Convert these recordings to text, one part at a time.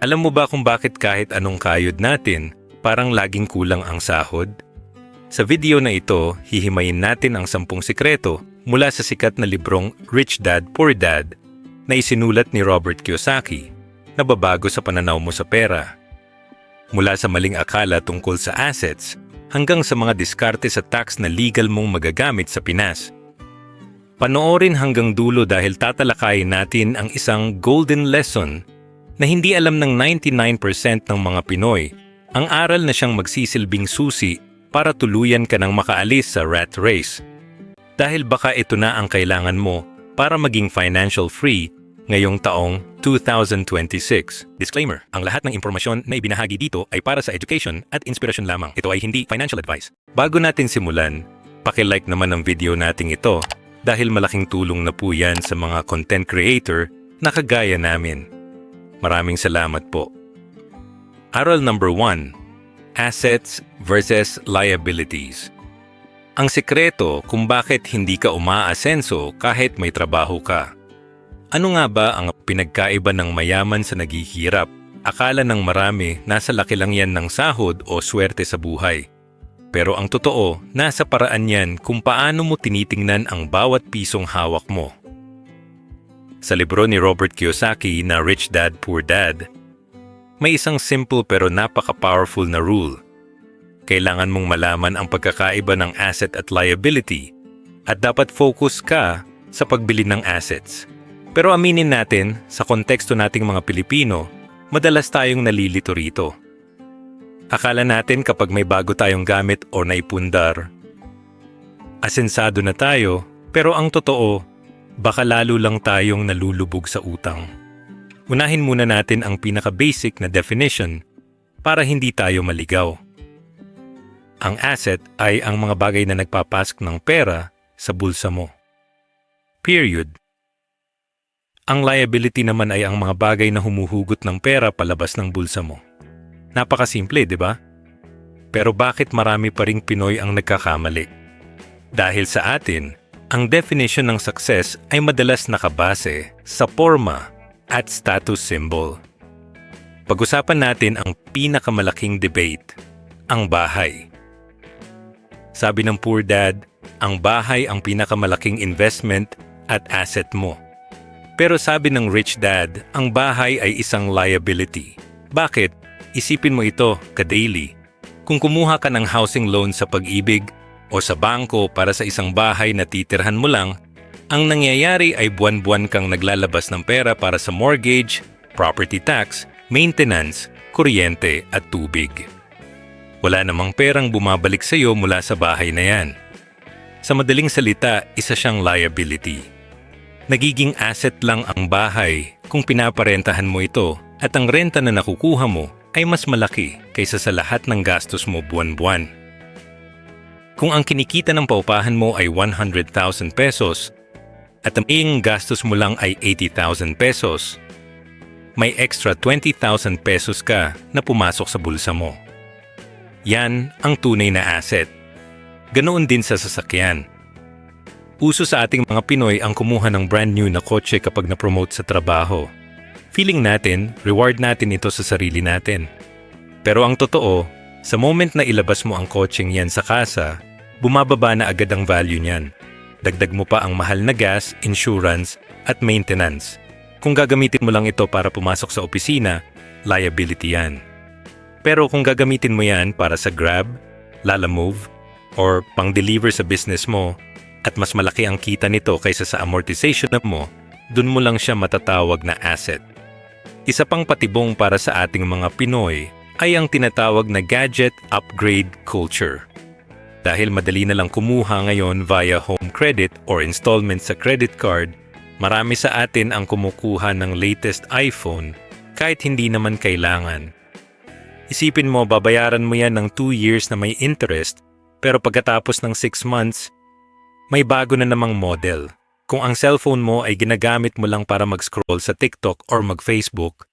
Alam mo ba kung bakit kahit anong kayod natin, parang laging kulang ang sahod? Sa video na ito, hihimayin natin ang 10 sikreto mula sa sikat na librong Rich Dad, Poor Dad na isinulat ni Robert Kiyosaki na babago sa pananaw mo sa pera. Mula sa maling akala tungkol sa assets hanggang sa mga diskarte sa tax na legal mong magagamit sa Pinas. Panoorin hanggang dulo dahil tatalakayin natin ang isang golden lesson na hindi alam ng 99% ng mga Pinoy, ang aral na siyang magsisilbing susi para tuluyan ka nang makaalis sa rat race. Dahil baka ito na ang kailangan mo para maging financial free ngayong taong 2026. Disclaimer, ang lahat ng impormasyon na ibinahagi dito ay para sa education at inspirasyon lamang. Ito ay hindi financial advice. Bago natin simulan, paki-like naman ang video nating ito dahil malaking tulong na po yan sa mga content creator na kagaya namin. Maraming salamat po. Aral number 1. Assets versus liabilities. Ang sekreto kung bakit hindi ka umaasenso kahit may trabaho ka. Ano nga ba ang pinagkaiba ng mayaman sa naghihirap? Akala ng marami nasa laki lang yan ng sahod o swerte sa buhay. Pero ang totoo, nasa paraan yan kung paano mo tinitingnan ang bawat pisong hawak mo. Sa libro ni Robert Kiyosaki na Rich Dad, Poor Dad, may isang simple pero napaka-powerful na rule. Kailangan mong malaman ang pagkakaiba ng asset at liability at dapat focus ka sa pagbili ng assets. Pero aminin natin, sa konteksto nating mga Pilipino, madalas tayong nalilito rito. Akala natin kapag may bago tayong gamit o naipundar, asensado na tayo, pero ang totoo, baka lalo lang tayong nalulubog sa utang. Unahin muna natin ang pinaka-basic na definition para hindi tayo maligaw. Ang asset ay ang mga bagay na nagpapasok ng pera sa bulsa mo. Period. Ang liability naman ay ang mga bagay na humuhugot ng pera palabas ng bulsa mo. Napakasimple, di ba? Pero bakit marami pa ring Pinoy ang nagkakamali? Dahil sa atin, ang definition ng success ay madalas nakabase sa porma at status symbol. Pag-usapan natin ang pinakamalaking debate, ang bahay. Sabi ng Poor Dad, ang bahay ang pinakamalaking investment at asset mo. Pero sabi ng Rich Dad, ang bahay ay isang liability. Bakit? Isipin mo ito ka-daily. Kung kumuha ka ng housing loan sa Pag-ibig o sa bangko para sa isang bahay na titirhan mo lang, ang nangyayari ay buwan-buwan kang naglalabas ng pera para sa mortgage, property tax, maintenance, kuryente at tubig. Wala namang perang bumabalik sa iyo mula sa bahay na yan. Sa madaling salita, isa siyang liability. Nagiging asset lang ang bahay kung pinaparentahan mo ito at ang renta na nakukuha mo ay mas malaki kaysa sa lahat ng gastos mo buwan-buwan. Kung ang kinikita ng paupahan mo ay 100,000 pesos at ang iyong gastos mo lang ay 80,000 pesos, may extra 20,000 pesos ka na pumasok sa bulsa mo. Yan ang tunay na asset. Ganoon din sa sasakyan. Uso sa ating mga Pinoy ang kumuha ng brand new na kotse kapag na-promote sa trabaho. Feeling natin, reward natin ito sa sarili natin. Pero ang totoo, sa moment na ilabas mo ang kotseng yan sa kasa, bumababa na agad ang value niyan. Dagdag mo pa ang mahal na gas, insurance, at maintenance. Kung gagamitin mo lang ito para pumasok sa opisina, liability yan. Pero kung gagamitin mo yan para sa Grab, Lalamove, or pang-deliver sa business mo, at mas malaki ang kita nito kaysa sa amortization mo, dun mo lang siya matatawag na asset. Isa pang patibong para sa ating mga Pinoy ay ang tinatawag na gadget upgrade culture. Dahil madali na lang kumuha ngayon via home credit or installment sa credit card, marami sa atin ang kumukuha ng latest iPhone kahit hindi naman kailangan. Isipin mo, babayaran mo yan ng 2 years na may interest, pero pagkatapos ng 6 months, may bago na namang model. Kung ang cellphone mo ay ginagamit mo lang para mag-scroll sa TikTok or mag-Facebook,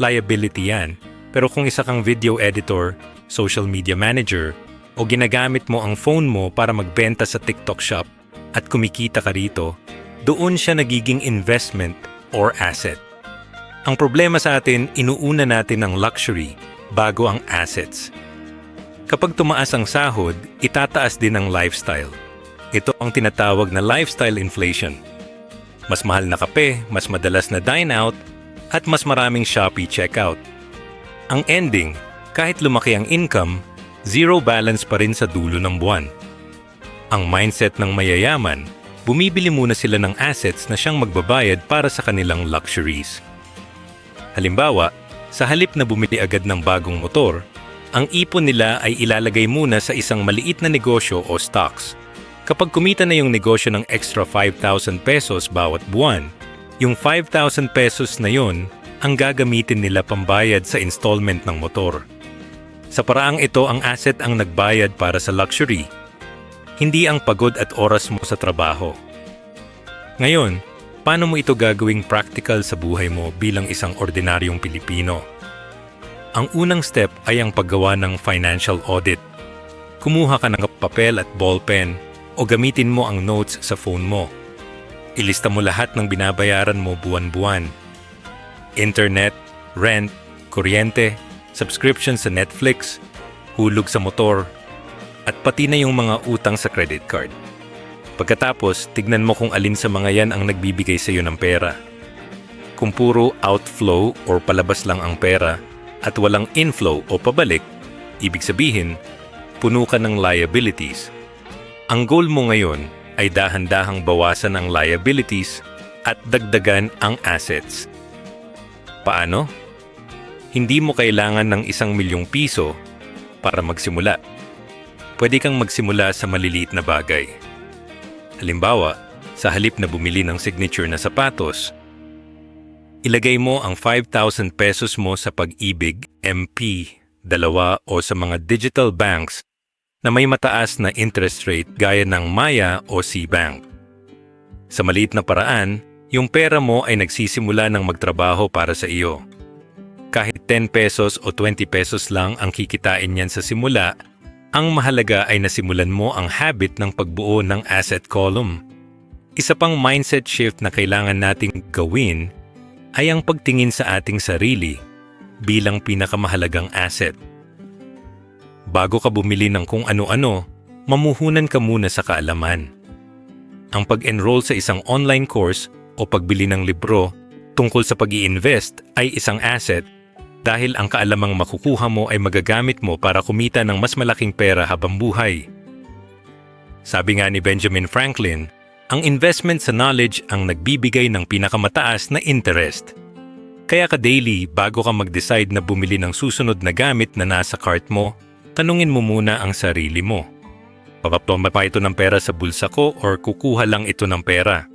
liability yan. Pero kung isa kang video editor, social media manager, o ginagamit mo ang phone mo para magbenta sa TikTok shop at kumikita ka rito, doon siya nagiging investment or asset. Ang problema sa atin, inuuna natin ang luxury bago ang assets. Kapag tumaas ang sahod, itataas din ang lifestyle. Ito ang tinatawag na lifestyle inflation. Mas mahal na kape, mas madalas na dine out, at mas maraming Shopee checkout. Ang ending, kahit lumaki ang income, zero balance pa rin sa dulo ng buwan. Ang mindset ng mayayaman, bumibili muna sila ng assets na siyang magbabayad para sa kanilang luxuries. Halimbawa, sa halip na bumili agad ng bagong motor, ang ipon nila ay ilalagay muna sa isang maliit na negosyo o stocks. Kapag kumita na yung negosyo ng extra 5,000 pesos bawat buwan, yung 5,000 pesos na yon ang gagamitin nila pambayad sa installment ng motor. Sa paraang ito, ang asset ang nagbayad para sa luxury, hindi ang pagod at oras mo sa trabaho. Ngayon, paano mo ito gagawing practical sa buhay mo bilang isang ordinaryong Pilipino? Ang unang step ay ang paggawa ng financial audit. Kumuha ka ng papel at ballpen o gamitin mo ang notes sa phone mo. Ilista mo lahat ng binabayaran mo buwan-buwan. Internet, rent, kuryente, subscription sa Netflix, hulog sa motor, at pati na yung mga utang sa credit card. Pagkatapos, tignan mo kung alin sa mga yan ang nagbibigay sa iyo ng pera. Kung puro outflow or palabas lang ang pera at walang inflow o pabalik, ibig sabihin, puno ka ng liabilities. Ang goal mo ngayon ay dahan-dahang bawasan ang liabilities at dagdagan ang assets. Paano? Hindi mo kailangan ng 1,000,000 piso para magsimula. Pwede kang magsimula sa maliliit na bagay. Halimbawa, sa halip na bumili ng signature na sapatos, ilagay mo ang 5,000 pesos mo sa Pag-ibig, MP2 o sa mga digital banks na may mataas na interest rate gaya ng Maya o C-Bank. Sa maliit na paraan, yung pera mo ay nagsisimula ng magtrabaho para sa iyo. Kahit 10 pesos o 20 pesos lang ang kikitain niyan sa simula, ang mahalaga ay nasimulan mo ang habit ng pagbuo ng asset column. Isa pang mindset shift na kailangan nating gawin ay ang pagtingin sa ating sarili bilang pinakamahalagang asset. Bago ka bumili ng kung ano-ano, mamuhunan ka muna sa kaalaman. Ang pag-enroll sa isang online course o pagbili ng libro tungkol sa pag-i-invest ay isang asset dahil ang kaalamang makukuha mo ay magagamit mo para kumita ng mas malaking pera habang buhay. Sabi nga ni Benjamin Franklin, ang investment sa knowledge ang nagbibigay ng pinakamataas na interest. Kaya ka daily, bago ka mag-decide na bumili ng susunod na gamit na nasa cart mo, tanungin mo muna ang sarili mo. Papaptoma pa ito ng pera sa bulsa ko or kukuha lang ito ng pera?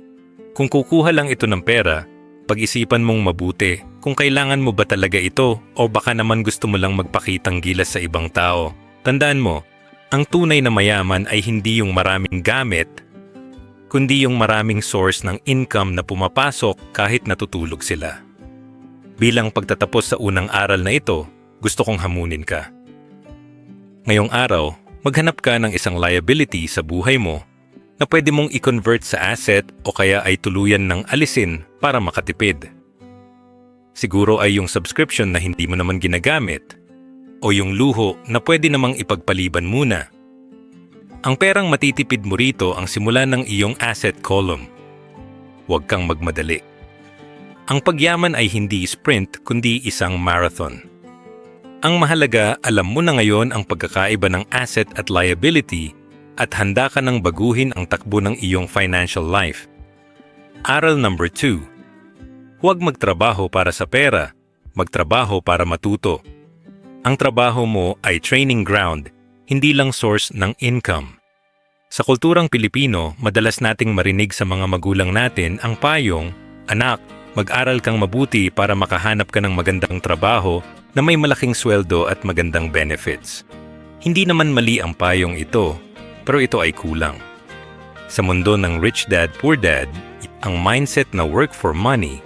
Kung kukuha lang ito ng pera, pag-isipan mong mabuti kung kailangan mo ba talaga ito o baka naman gusto mo lang magpakitang gilas sa ibang tao. Tandaan mo, ang tunay na mayaman ay hindi yung maraming gamit, kundi yung maraming source ng income na pumapasok kahit natutulog sila. Bilang pagtatapos sa unang aral na ito, gusto kong hamunin ka. Ngayong araw, maghanap ka ng isang liability sa buhay mo na pwede mong i-convert sa asset o kaya ay tuluyan ng alisin para makatipid. Siguro ay yung subscription na hindi mo naman ginagamit o yung luho na pwede namang ipagpaliban muna. Ang perang matitipid mo rito ang simula ng iyong asset column. Huwag kang magmadali. Ang pagyaman ay hindi sprint kundi isang marathon. Ang mahalaga, alam mo na ngayon ang pagkakaiba ng asset at liability at handa ka nang baguhin ang takbo ng iyong financial life. Aral number 2. Huwag magtrabaho para sa pera, magtrabaho para matuto. Ang trabaho mo ay training ground, hindi lang source ng income. Sa kulturang Pilipino, madalas nating marinig sa mga magulang natin ang payong, "Anak, mag-aral kang mabuti para makahanap ka ng magandang trabaho na may malaking sweldo at magandang benefits." Hindi naman mali ang payong ito, pero ito ay kulang. Sa mundo ng Rich Dad, Poor Dad, ang mindset na work for money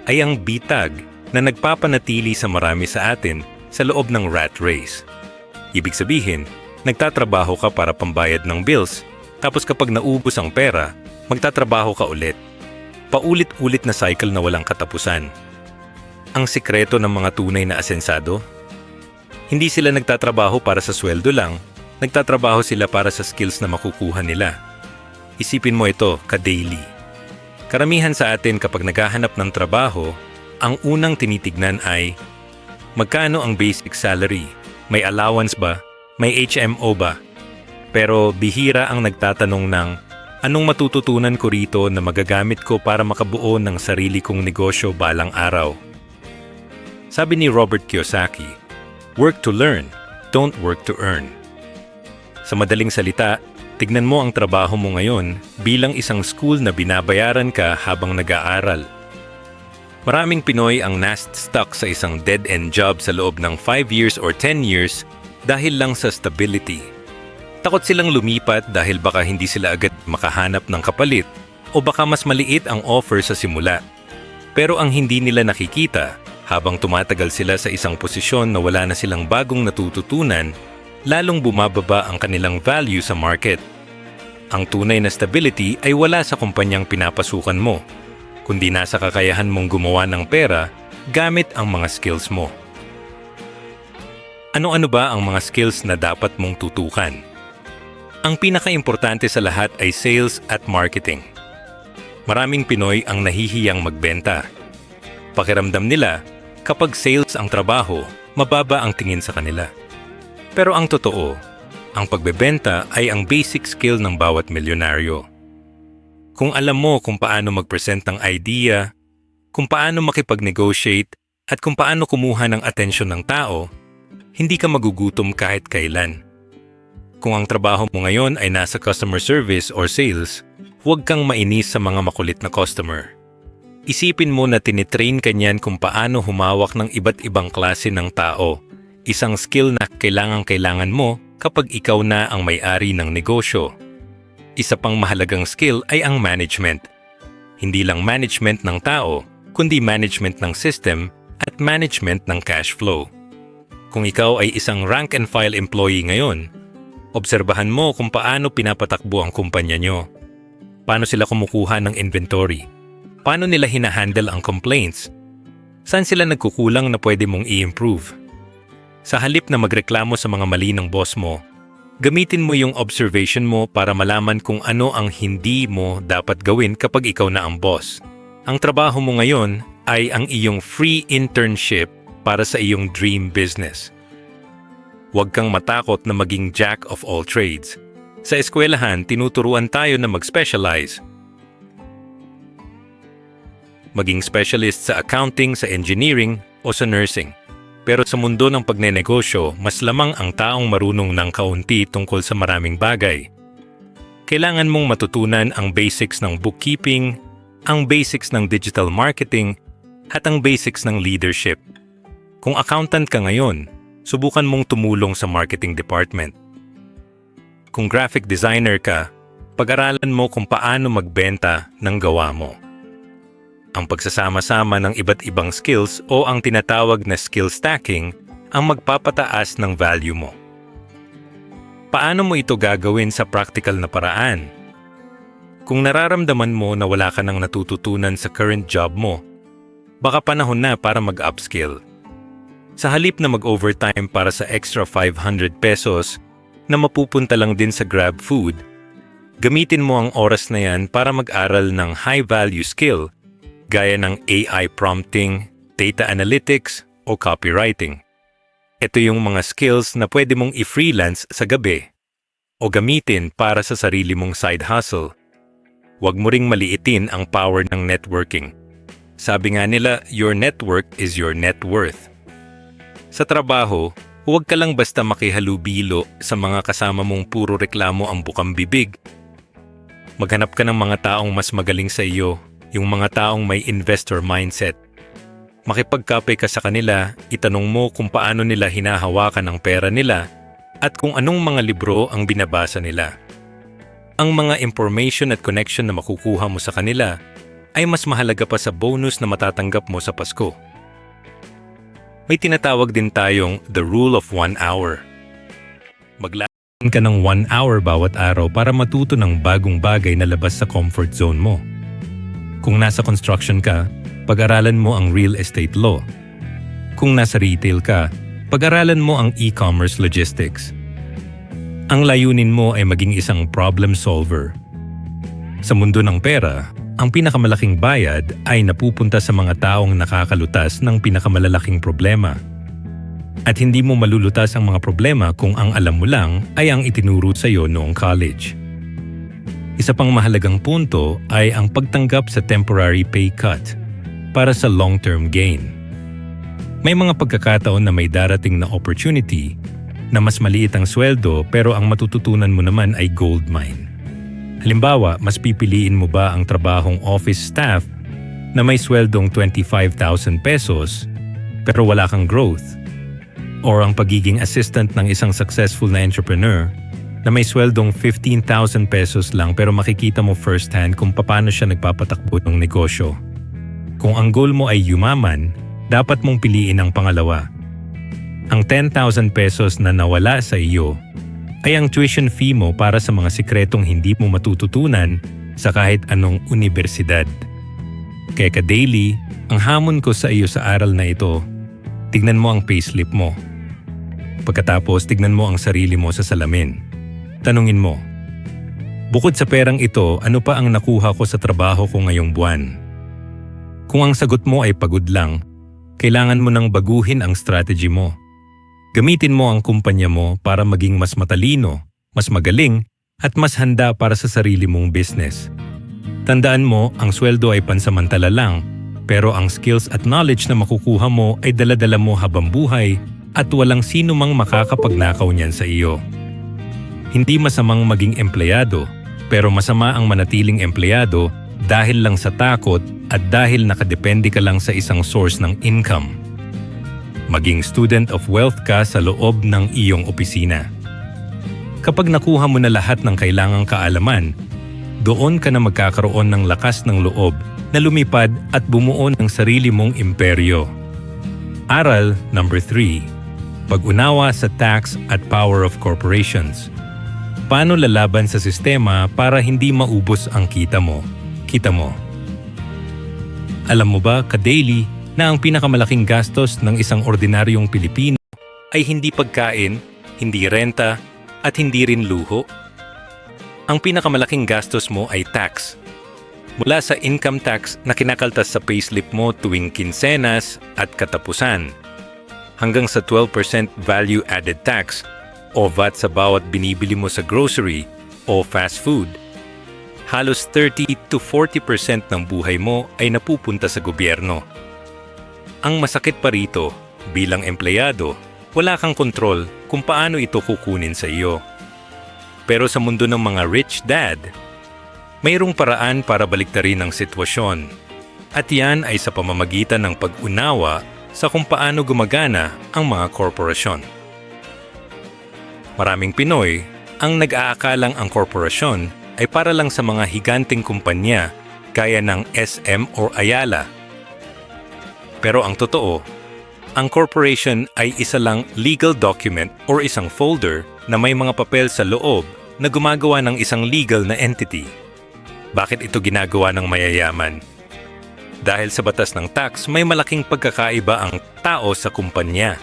ay ang bitag na nagpapanatili sa marami sa atin sa loob ng rat race. Ibig sabihin, nagtatrabaho ka para pambayad ng bills, tapos kapag naubos ang pera, magtatrabaho ka ulit. Paulit-ulit na cycle na walang katapusan. ang sikreto ng mga tunay na asensado? Hindi sila nagtatrabaho para sa sweldo lang, nagtatrabaho sila para sa skills na makukuha nila. Isipin mo ito, ka-daily. Karamihan sa atin kapag naghahanap ng trabaho, ang unang tinitignan ay, magkano ang basic salary? May allowance ba? May HMO ba? Pero bihira ang nagtatanong ng, anong matututunan ko rito na magagamit ko para makabuo ng sarili kong negosyo balang araw? Sabi ni Robert Kiyosaki, work to learn, don't work to earn. Sa madaling salita, tignan mo ang trabaho mo ngayon bilang isang school na binabayaran ka habang nag-aaral. Maraming Pinoy ang stuck sa isang dead-end job sa loob ng 5 years or 10 years dahil lang sa stability. Takot silang lumipat dahil baka hindi sila agad makahanap ng kapalit o baka mas maliit ang offer sa simula. Pero ang hindi nila nakikita, habang tumatagal sila sa isang posisyon na wala na silang bagong natututunan, lalong bumababa ang kanilang value sa market. Ang tunay na stability ay wala sa kumpanyang pinapasukan mo, kundi nasa kakayahan mong gumawa ng pera gamit ang mga skills mo. Ano-ano ba ang mga skills na dapat mong tutukan? Ang pinaka-importante sa lahat ay sales at marketing. Maraming Pinoy ang nahihiyang magbenta. Pakiramdam nila, kapag sales ang trabaho, mababa ang tingin sa kanila. Pero ang totoo, ang pagbebenta ay ang basic skill ng bawat milyonaryo. Kung alam mo kung paano mag-present ng idea, kung paano makipag-negotiate, at kung paano kumuha ng atensyon ng tao, hindi ka magugutom kahit kailan. Kung ang trabaho mo ngayon ay nasa customer service or sales, huwag kang mainis sa mga makulit na customer. Isipin mo na tinitrain ka niyan kung paano humawak ng iba't ibang klase ng tao, isang skill na kailangan mo kapag ikaw na ang may-ari ng negosyo. Isa pang mahalagang skill ay ang management. Hindi lang management ng tao, kundi management ng system at management ng cash flow. Kung ikaw ay isang rank and file employee ngayon, obserbahan mo kung paano pinapatakbo ang kumpanya nyo. Paano sila kumukuha ng inventory? Paano nila hinahandle ang complaints? Saan sila nagkukulang na pwede mong i-improve? Sa halip na magreklamo sa mga mali ng boss mo, gamitin mo yung observation mo para malaman kung ano ang hindi mo dapat gawin kapag ikaw na ang boss. Ang trabaho mo ngayon ay ang iyong free internship para sa iyong dream business. Huwag kang matakot na maging jack of all trades. Sa eskwelahan, tinuturuan tayo na mag-specialize. Maging specialist sa accounting, sa engineering, o sa nursing. Pero sa mundo ng pagnenegosyo, mas lamang ang taong marunong ng kaunti tungkol sa maraming bagay. Kailangan mong matutunan ang basics ng bookkeeping, ang basics ng digital marketing, at ang basics ng leadership. Kung accountant ka ngayon, subukan mong tumulong sa marketing department. Kung graphic designer ka, pag-aralan mo kung paano magbenta ng gawa mo. Ang pagsasama-sama ng iba't ibang skills o ang tinatawag na skill stacking ang magpapataas ng value mo. Paano mo ito gagawin sa practical na paraan? Kung nararamdaman mo na wala ka nang natututunan sa current job mo, baka panahon na para mag-upskill. Sa halip na mag-overtime para sa extra 500 pesos na mapupunta lang din sa Grab Food, gamitin mo ang oras na yan para mag-aral ng high-value skill gaya ng AI prompting, data analytics, o copywriting. Ito yung mga skills na pwede mong i-freelance sa gabi o gamitin para sa sarili mong side hustle. Huwag mo ring maliitin ang power ng networking. Sabi nga nila, your network is your net worth. Sa trabaho, huwag ka lang basta makihalubilo sa mga kasama mong puro reklamo ang bukang bibig. Maghanap ka ng mga taong mas magaling sa iyo, yung mga taong may investor mindset. Makipagkape ka sa kanila, itanong mo kung paano nila hinahawakan ang pera nila at kung anong mga libro ang binabasa nila. Ang mga information at connection na makukuha mo sa kanila ay mas mahalaga pa sa bonus na matatanggap mo sa Pasko. May tinatawag din tayong the rule of 1 hour. Maglaan ka ng 1 hour bawat araw para matuto ng bagong bagay na labas sa comfort zone mo. Kung nasa construction ka, pag-aralan mo ang real estate law. Kung nasa retail ka, pag-aralan mo ang e-commerce logistics. Ang layunin mo ay maging isang problem solver. Sa mundo ng pera, ang pinakamalaking bayad ay napupunta sa mga taong nakakalutas ng pinakamalalaking problema. At hindi mo malulutas ang mga problema kung ang alam mo lang ay ang itinuro sa iyo noong college. Isa pang mahalagang punto ay ang pagtanggap sa temporary pay cut para sa long-term gain. May mga pagkakataon na may darating na opportunity na mas maliit ang sweldo pero ang matututunan mo naman ay gold mine. Halimbawa, mas pipiliin mo ba ang trabahong office staff na may sweldong 25,000 pesos pero wala kang growth? Or ang pagiging assistant ng isang successful na entrepreneur na may sweldong 15,000 pesos lang pero makikita mo firsthand kung paano siya nagpapatakbo ng negosyo? Kung ang goal mo ay yumaman, dapat mong piliin ang pangalawa. Ang 10,000 pesos na nawala sa iyo ay ang tuition fee mo para sa mga sikretong hindi mo matututunan sa kahit anong universidad. Kaya ka-daily, ang hamon ko sa iyo sa aral na ito, tignan mo ang payslip mo. Pagkatapos, tignan mo ang sarili mo sa salamin. Tanungin mo, bukod sa perang ito, ano pa ang nakuha ko sa trabaho ko ngayong buwan? Kung ang sagot mo ay pagod lang, kailangan mo nang baguhin ang strategy mo. Gamitin mo ang kumpanya mo para maging mas matalino, mas magaling, at mas handa para sa sarili mong business. Tandaan mo, ang sweldo ay pansamantala lang, pero ang skills at knowledge na makukuha mo ay dala-dala mo habang buhay at walang sino mang makakapagnakaw niyan sa iyo. Hindi masamang maging empleyado, pero masama ang manatiling empleyado dahil lang sa takot at dahil nakadepende ka lang sa isang source ng income. Maging student of wealth ka sa loob ng iyong opisina. Kapag nakuha mo na lahat ng kailangang kaalaman, doon ka na magkakaroon ng lakas ng loob na lumipad at bumuo ng sarili mong imperyo. Aral number 3. Pag-unawa sa tax at power of corporations. Paano lalaban sa sistema para hindi maubos ang kita mo? Alam mo ba, ka-daily, na ang pinakamalaking gastos ng isang ordinaryong Pilipino ay hindi pagkain, hindi renta, at hindi rin luho? Ang pinakamalaking gastos mo ay tax. Mula sa income tax na kinakaltas sa payslip mo tuwing kinsenas at katapusan, hanggang sa 12% value-added tax o VAT sa bawat binibili mo sa grocery o fast food. Halos 30 to 40% ng buhay mo ay napupunta sa gobyerno. Ang masakit pa rito, bilang empleyado, wala kang kontrol kung paano ito kukunin sa iyo. Pero sa mundo ng mga rich dad, mayroong paraan para baliktarin ang sitwasyon. At yan ay sa pamamagitan ng pag-unawa sa kung paano gumagana ang mga korporasyon. Maraming Pinoy ang nag-aakalang ang korporasyon ay para lang sa mga higanting kumpanya gaya ng SM or Ayala. Pero ang totoo, ang corporation ay isa lang legal document or isang folder na may mga papel sa loob na gumagawa ng isang legal na entity. Bakit ito ginagawa ng mayayaman? Dahil sa batas ng tax, may malaking pagkakaiba ang tao sa kumpanya.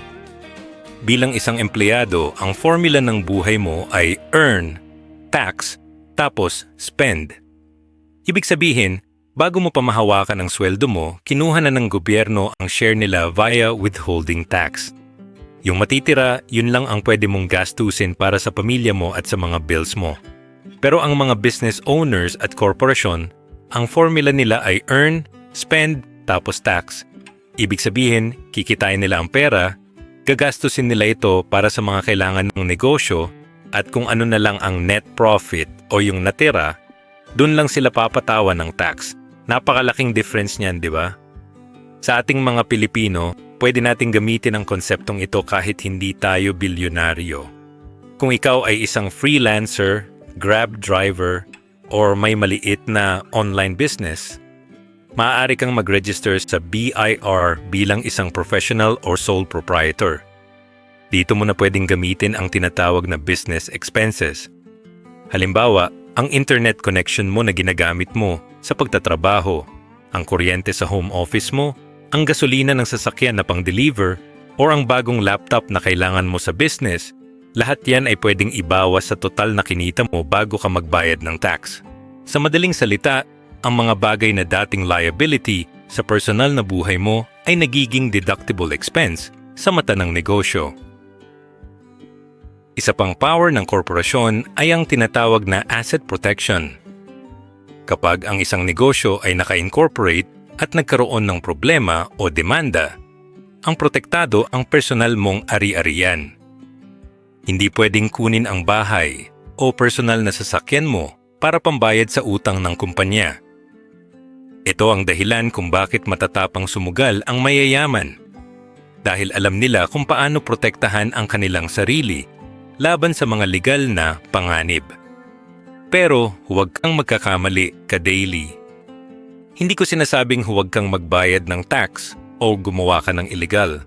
Bilang isang empleyado, ang formula ng buhay mo ay earn, tax, tapos spend. Ibig sabihin, bago mo pa mahawakan ang sweldo mo, kinuha na ng gobyerno ang share nila via withholding tax. Yung matitira, yun lang ang pwede mong gastusin para sa pamilya mo at sa mga bills mo. Pero ang mga business owners at korporasyon, ang formula nila ay earn, spend, tapos tax. Ibig sabihin, kikitain nila ang pera, gagastusin nila ito para sa mga kailangan ng negosyo, at kung ano na lang ang net profit o yung natira, dun lang sila papatawa ng tax. Napakalaking difference niyan, di ba? Sa ating mga Pilipino, pwede nating gamitin ang konseptong ito kahit hindi tayo bilyonaryo. Kung ikaw ay isang freelancer, Grab driver, or may maliit na online business, maaari kang mag-register sa BIR bilang isang professional or sole proprietor. Dito mo na pwedeng gamitin ang tinatawag na business expenses. Halimbawa, ang internet connection mo na ginagamit mo sa pagtatrabaho, ang kuryente sa home office mo, ang gasolina ng sasakyan na pang-deliver, o ang bagong laptop na kailangan mo sa business, lahat yan ay pwedeng ibawas sa total na kinita mo bago ka magbayad ng tax. Sa madaling salita, ang mga bagay na dating liability sa personal na buhay mo ay nagiging deductible expense sa mata ng negosyo. Isa pang power ng korporasyon ay ang tinatawag na asset protection. Kapag ang isang negosyo ay naka-incorporate at nagkaroon ng problema o demanda, ang protektado ang personal mong ari-arian. Hindi pwedeng kunin ang bahay o personal na sasakyan mo para pambayad sa utang ng kumpanya. Ito ang dahilan kung bakit matatapang sumugal ang mayayaman. Dahil alam nila kung paano protektahan ang kanilang sarili laban sa mga legal na panganib. Pero huwag kang magkakamali ka-daily. Hindi ko sinasabing huwag kang magbayad ng tax o gumawa ka ng illegal.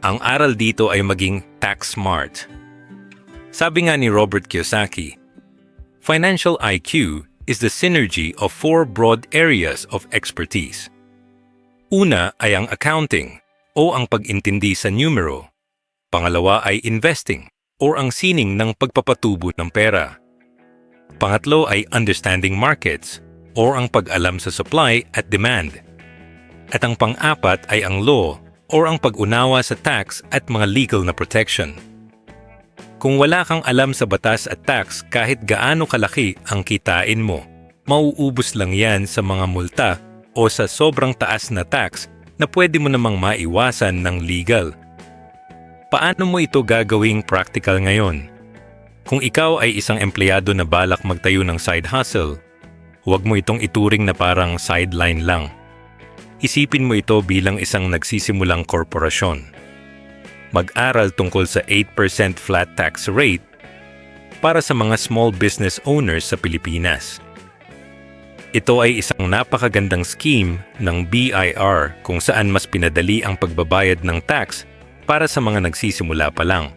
Ang aral dito ay maging tax smart. Sabi nga ni Robert Kiyosaki, financial IQ is the synergy of 4 broad areas of expertise. Una ay ang accounting o ang pag-intindi sa numero. Pangalawa ay investing o ang sining ng pagpapatubo ng pera. Pangatlo ay understanding markets o ang pag-alam sa supply at demand. At ang pang-apat ay ang law o ang pag-unawa sa tax at mga legal na protection. Kung wala kang alam sa batas at tax kahit gaano kalaki ang kitain mo, mauubos lang yan sa mga multa o sa sobrang taas na tax na pwede mo namang maiwasan ng legal. Paano mo ito gagawing practical ngayon? Kung ikaw ay isang empleyado na balak magtayo ng side hustle, huwag mo itong ituring na parang sideline lang. Isipin mo ito bilang isang nagsisimulang korporasyon. Mag-aral tungkol sa 8% flat tax rate para sa mga small business owners sa Pilipinas. Ito ay isang napakagandang scheme ng BIR kung saan mas pinadali ang pagbabayad ng tax para sa mga nagsisimula pa lang.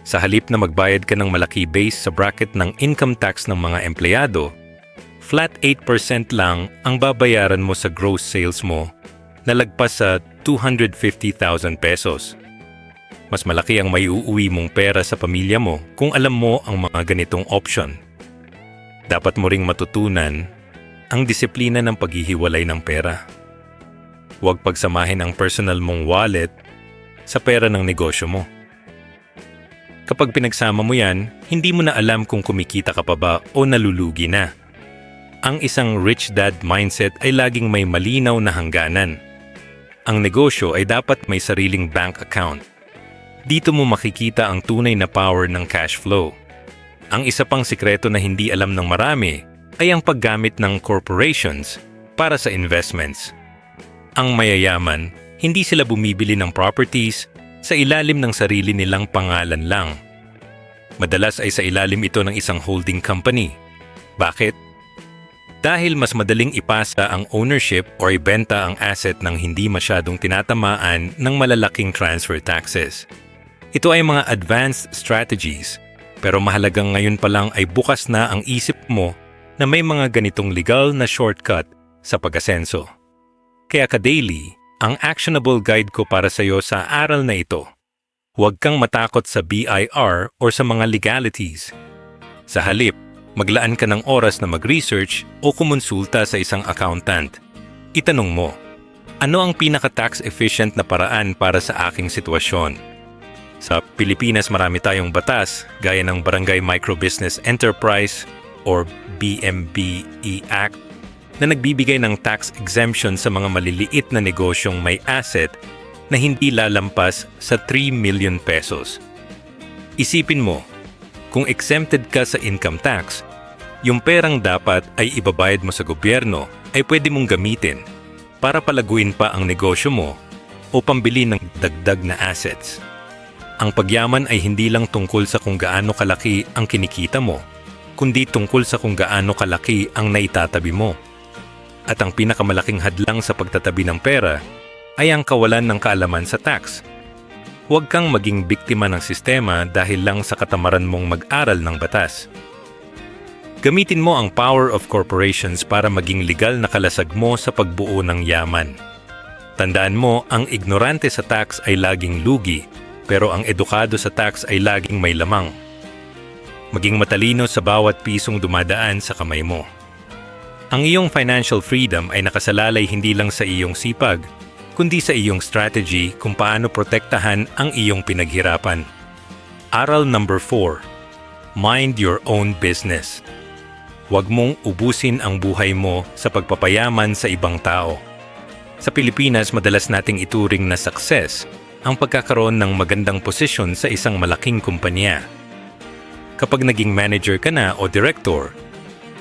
Sa halip na magbayad ka ng malaki base sa bracket ng income tax ng mga empleyado, flat 8% lang ang babayaran mo sa gross sales mo na lagpas sa 250,000 pesos. Mas malaki ang maiuuwi mong pera sa pamilya mo kung alam mo ang mga ganitong option. Dapat mo ring matutunan ang disiplina ng paghihiwalay ng pera. Huwag pagsamahin ang personal mong wallet sa pera ng negosyo mo. Kapag pinagsama mo yan, hindi mo na alam kung kumikita ka pa ba o nalulugi na. Ang isang rich dad mindset ay laging may malinaw na hangganan. Ang negosyo ay dapat may sariling bank account. Dito mo makikita ang tunay na power ng cash flow. Ang isa pang sikreto na hindi alam ng marami ay ang paggamit ng corporations para sa investments. Ang mayayaman, hindi sila bumibili ng properties sa ilalim ng sarili nilang pangalan lang. Madalas ay sa ilalim ito ng isang holding company. Bakit? Dahil mas madaling ipasa ang ownership o ibenta ang asset ng hindi masyadong tinatamaan ng malalaking transfer taxes. Ito ay mga advanced strategies, pero mahalagang ngayon pa lang ay bukas na ang isip mo na may mga ganitong legal na shortcut sa pag-asenso. Kaya ka-daily, ang actionable guide ko para sa iyo sa aral na ito. Huwag kang matakot sa BIR o sa mga legalities. Sa halip, maglaan ka ng oras na mag-research o kumonsulta sa isang accountant. Itanong mo, ano ang pinaka-tax efficient na paraan para sa aking sitwasyon? Sa Pilipinas marami tayong batas gaya ng Barangay Microbusiness Enterprise or BMBE Act na nagbibigay ng tax exemption sa mga maliliit na negosyong may asset na hindi lalampas sa 3 million pesos. Isipin mo, kung exempted ka sa income tax, yung perang dapat ay ibabayad mo sa gobyerno ay pwede mong gamitin para palaguin pa ang negosyo mo o pambili ng dagdag na assets. Ang pagyaman ay hindi lang tungkol sa kung gaano kalaki ang kinikita mo, kundi tungkol sa kung gaano kalaki ang naitatabi mo. At ang pinakamalaking hadlang sa pagtatabi ng pera ay ang kawalan ng kaalaman sa tax. Huwag kang maging biktima ng sistema dahil lang sa katamaran mong mag-aral ng batas. Gamitin mo ang power of corporations para maging legal na kalasag mo sa pagbuo ng yaman. Tandaan mo, ang ignorante sa tax ay laging lugi, pero ang edukado sa tax ay laging may lamang. Maging matalino sa bawat pisong dumadaan sa kamay mo. Ang iyong financial freedom ay nakasalalay hindi lang sa iyong sipag, kundi sa iyong strategy kung paano protektahan ang iyong pinaghirapan. Aral number 4. Mind your own business. Huwag mong ubusin ang buhay mo sa pagpapayaman sa ibang tao. Sa Pilipinas, madalas nating ituring na success ang pagkakaroon ng magandang posisyon sa isang malaking kumpanya. Kapag naging manager ka na o director,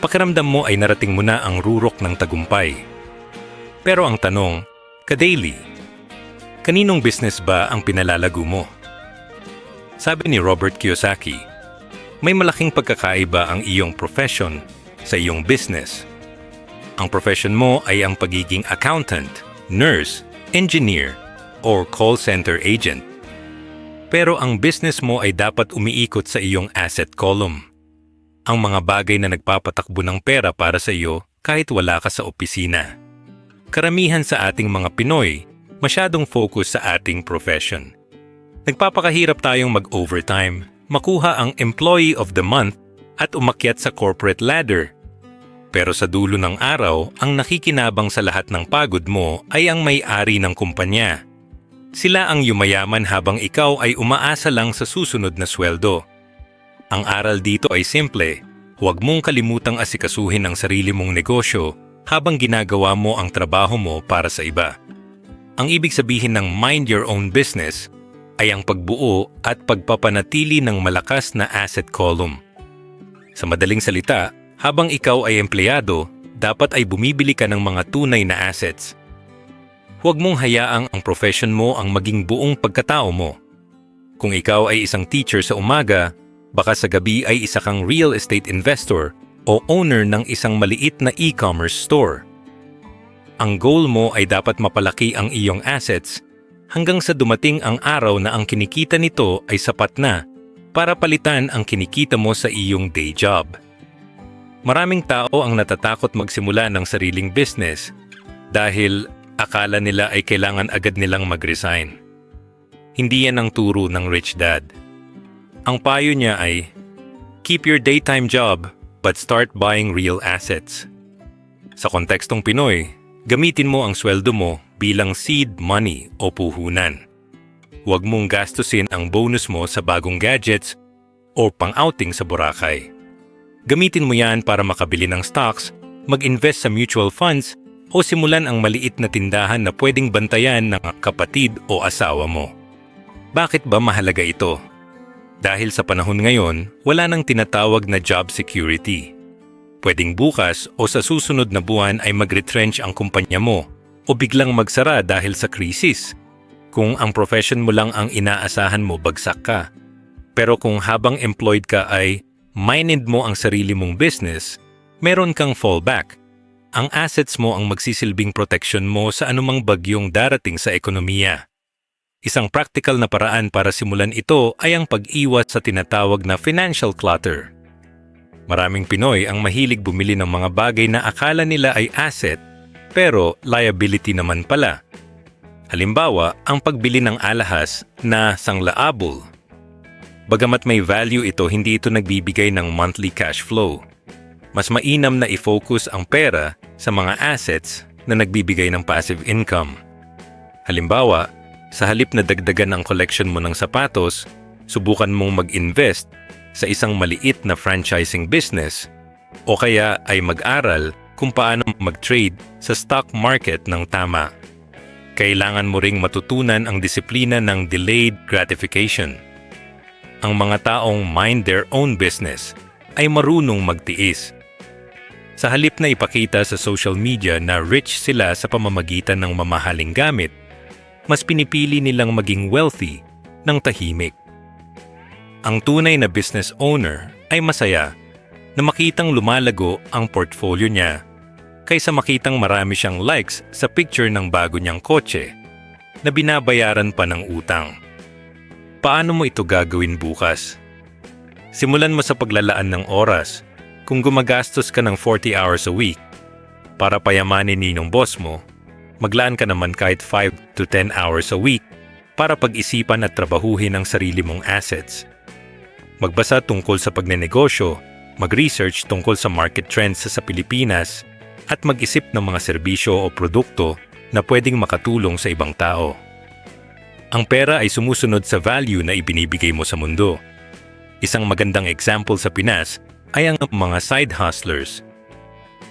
pakiramdam mo ay narating mo na ang rurok ng tagumpay. Pero ang tanong, ka-daily, kaninong business ba ang pinalalago mo? Sabi ni Robert Kiyosaki, may malaking pagkakaiba ang iyong profession sa iyong business. Ang profession mo ay ang pagiging accountant, nurse, engineer, or call center agent. Pero ang business mo ay dapat umiikot sa iyong asset column. Ang mga bagay na nagpapatakbo ng pera para sa iyo kahit wala ka sa opisina. Karamihan sa ating mga Pinoy, masyadong focus sa ating profession. Nagpapakahirap tayong mag-overtime, makuha ang Employee of the Month at umakyat sa corporate ladder. Pero sa dulo ng araw, ang nakikinabang sa lahat ng pagod mo ay ang may-ari ng kumpanya. Sila ang yumayaman habang ikaw ay umaasa lang sa susunod na sweldo. Ang aral dito ay simple, huwag mong kalimutang asikasuhin ang sarili mong negosyo habang ginagawa mo ang trabaho mo para sa iba. Ang ibig sabihin ng mind your own business ay ang pagbuo at pagpapanatili ng malakas na asset column. Sa madaling salita, habang ikaw ay empleyado, dapat ay bumibili ka ng mga tunay na assets. Huwag mong hayaang ang profession mo ang maging buong pagkatao mo. Kung ikaw ay isang teacher sa umaga, baka sa gabi ay isa kang real estate investor o owner ng isang maliit na e-commerce store. Ang goal mo ay dapat mapalaki ang iyong assets hanggang sa dumating ang araw na ang kinikita nito ay sapat na para palitan ang kinikita mo sa iyong day job. Maraming tao ang natatakot magsimula ng sariling business dahil akala nila ay kailangan agad nilang mag-resign. Hindi yan ang turo ng Rich Dad. Ang payo niya ay, keep your daytime job but start buying real assets. Sa kontekstong Pinoy, gamitin mo ang sweldo mo bilang seed money o puhunan. Huwag mong gastusin ang bonus mo sa bagong gadgets o pang-outing sa Boracay. Gamitin mo yan para makabili ng stocks, mag-invest sa mutual funds o simulan ang maliit na tindahan na pwedeng bantayan ng kapatid o asawa mo. Bakit ba mahalaga ito? Dahil sa panahon ngayon, wala nang tinatawag na job security. Pwedeng bukas o sa susunod na buwan ay mag-retrench ang kumpanya mo o biglang magsara dahil sa krisis. Kung ang profession mo lang ang inaasahan mo, bagsak ka. Pero kung habang employed ka ay minded mo ang sarili mong business, meron kang fallback. Ang assets mo ang magsisilbing protection mo sa anumang bagyong darating sa ekonomiya. Isang practical na paraan para simulan ito ay ang pag-iwas sa tinatawag na financial clutter. Maraming Pinoy ang mahilig bumili ng mga bagay na akala nila ay asset, pero liability naman pala. Halimbawa, ang pagbili ng alahas na sanglaabol. Bagamat may value ito, hindi ito nagbibigay ng monthly cash flow. Mas mainam na i-focus ang pera sa mga assets na nagbibigay ng passive income. Halimbawa, sa halip na dagdagan ang collection mo ng sapatos, subukan mong mag-invest sa isang maliit na franchising business o kaya ay mag-aral kung paano mag-trade sa stock market ng tama. Kailangan mo ring matutunan ang disiplina ng delayed gratification. Ang mga taong mind their own business ay marunong magtiis. Sa halip na ipakita sa social media na rich sila sa pamamagitan ng mamahaling gamit, mas pinipili nilang maging wealthy ng tahimik. Ang tunay na business owner ay masaya na makitang lumalago ang portfolio niya kaysa makitang marami siyang likes sa picture ng bago niyang kotse na binabayaran pa ng utang. Paano mo ito gagawin bukas? Simulan mo sa paglalaan ng oras. Kung gumagastos ka ng 40 hours a week para payamanin ninong boss mo, maglaan ka naman kahit 5 to 10 hours a week para pag-isipan at trabahuhin ang sarili mong assets. Magbasa tungkol sa pagnenegosyo, mag-research tungkol sa market trends sa Pilipinas, at mag-isip ng mga serbisyo o produkto na pwedeng makatulong sa ibang tao. Ang pera ay sumusunod sa value na ibinibigay mo sa mundo. Isang magandang example sa Pinas ay ang mga side hustlers.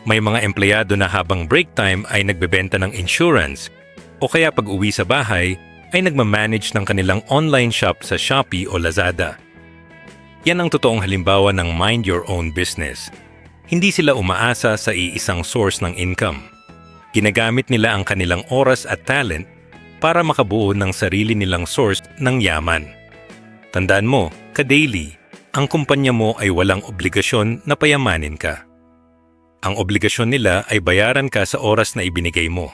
May mga empleyado na habang break time ay nagbebenta ng insurance o kaya pag-uwi sa bahay ay nagmamanage ng kanilang online shop sa Shopee o Lazada. Yan ang totoong halimbawa ng mind your own business. Hindi sila umaasa sa iisang source ng income. Ginagamit nila ang kanilang oras at talent para makabuo ng sarili nilang source ng yaman. Tandaan mo, ka-daily, ang kumpanya mo ay walang obligasyon na payamanin ka. Ang obligasyon nila ay bayaran ka sa oras na ibinigay mo.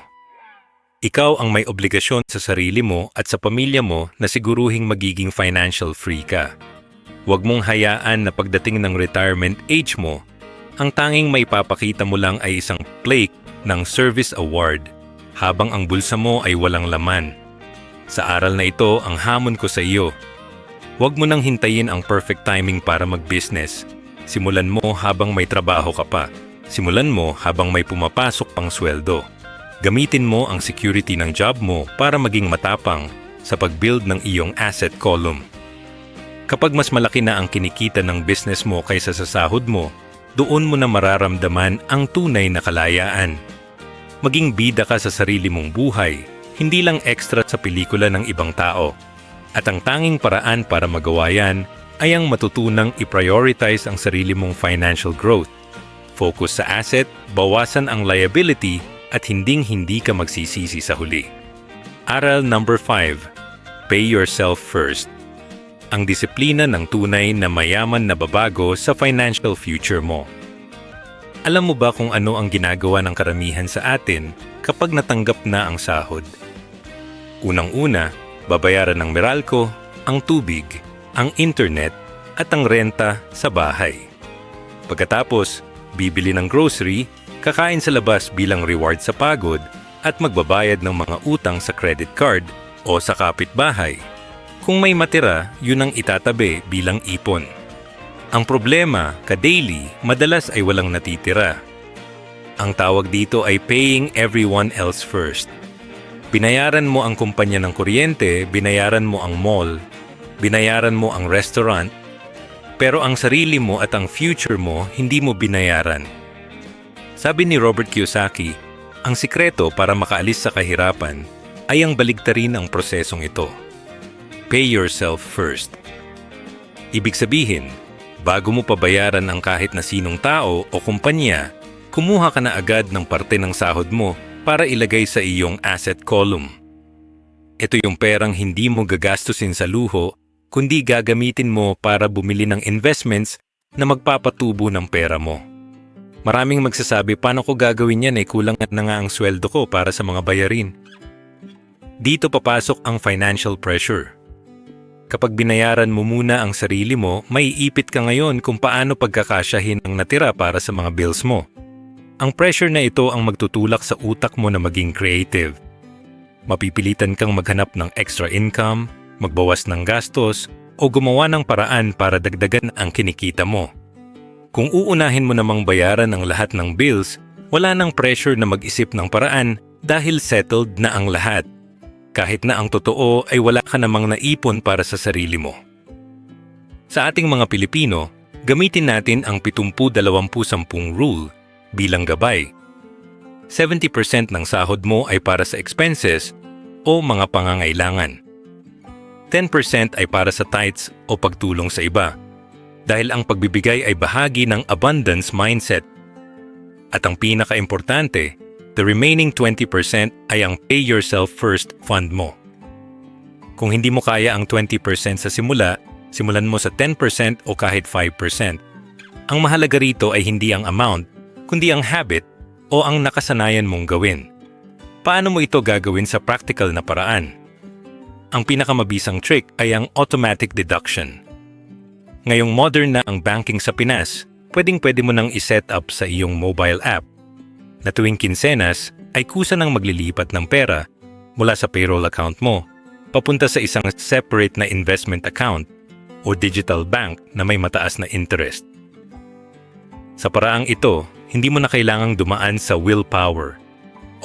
Ikaw ang may obligasyon sa sarili mo at sa pamilya mo na siguruhing magiging financial free ka. Huwag mong hayaan na pagdating ng retirement age mo, ang tanging may papakita mo lang ay isang plaque ng service award habang ang bulsa mo ay walang laman. Sa aral na ito, ang hamon ko sa iyo, huwag mo nang hintayin ang perfect timing para mag-business. Simulan mo habang may trabaho ka pa. Simulan mo habang may pumapasok pang sweldo. Gamitin mo ang security ng job mo para maging matapang sa pag-build ng iyong asset column. Kapag mas malaki na ang kinikita ng business mo kaysa sa sahod mo, doon mo na mararamdaman ang tunay na kalayaan. Maging bida ka sa sarili mong buhay, hindi lang extra sa pelikula ng ibang tao. At ang tanging paraan para magawa yan ay ang matutunang i-prioritize ang sarili mong financial growth. Focus sa asset, bawasan ang liability at hinding-hindi ka magsisisi sa huli. Aral number 5. Pay yourself first. Ang disiplina ng tunay na mayaman na babago sa financial future mo. Alam mo ba kung ano ang ginagawa ng karamihan sa atin kapag natanggap na ang sahod? Unang-una, babayaran ng Meralco, ang tubig, ang internet, at ang renta sa bahay. Pagkatapos, bibili ng grocery, kakain sa labas bilang reward sa pagod, at magbabayad ng mga utang sa credit card o sa kapitbahay. Kung may matira, yun ang itatabi bilang ipon. Ang problema, ka-daily, madalas ay walang natitira. Ang tawag dito ay paying everyone else first. Binayaran mo ang kumpanya ng kuryente, binayaran mo ang mall, binayaran mo ang restaurant, pero ang sarili mo at ang future mo hindi mo binayaran. Sabi ni Robert Kiyosaki, ang sikreto para makaalis sa kahirapan ay ang baligtarin ang prosesong ito. Pay yourself first. Ibig sabihin, bago mo pabayaran ang kahit na sinong tao o kumpanya, kumuha ka na agad ng parte ng sahod mo para ilagay sa iyong asset column. Ito yung perang hindi mo gagastusin sa luho, kundi gagamitin mo para bumili ng investments na magpapatubo ng pera mo. Maraming magsasabi, paano ko gagawin yan kulang na nga ang sweldo ko para sa mga bayarin. Dito papasok ang financial pressure. Kapag binayaran mo muna ang sarili mo, may ipit ka ngayon kung paano pagkakasyahin ang natira para sa mga bills mo. Ang pressure na ito ang magtutulak sa utak mo na maging creative. Mapipilitan kang maghanap ng extra income, magbawas ng gastos, o gumawa ng paraan para dagdagan ang kinikita mo. Kung uunahin mo namang bayaran ang lahat ng bills, wala nang pressure na mag-isip ng paraan dahil settled na ang lahat. Kahit na ang totoo ay wala ka namang naipon para sa sarili mo. Sa ating mga Pilipino, gamitin natin ang 70-20-10 rule bilang gabay. 70% ng sahod mo ay para sa expenses o mga pangangailangan. 10% ay para sa tithes o pagtulong sa iba, dahil ang pagbibigay ay bahagi ng abundance mindset. At ang pinaka-importante, the remaining 20% ay ang pay yourself first fund mo. Kung hindi mo kaya ang 20% sa simula, simulan mo sa 10% o kahit 5%. Ang mahalaga rito ay hindi ang amount, kundi ang habit o ang nakasanayan mong gawin. Paano mo ito gagawin sa practical na paraan? Ang pinakamabisang trick ay ang automatic deduction. Ngayong modern na ang banking sa Pinas, pwedeng-pwede mo nang iset up sa iyong mobile app na tuwing kinsenas ay kusa nang maglilipat ng pera mula sa payroll account mo papunta sa isang separate na investment account o digital bank na may mataas na interest. Sa paraang ito, hindi mo na kailangang dumaan sa willpower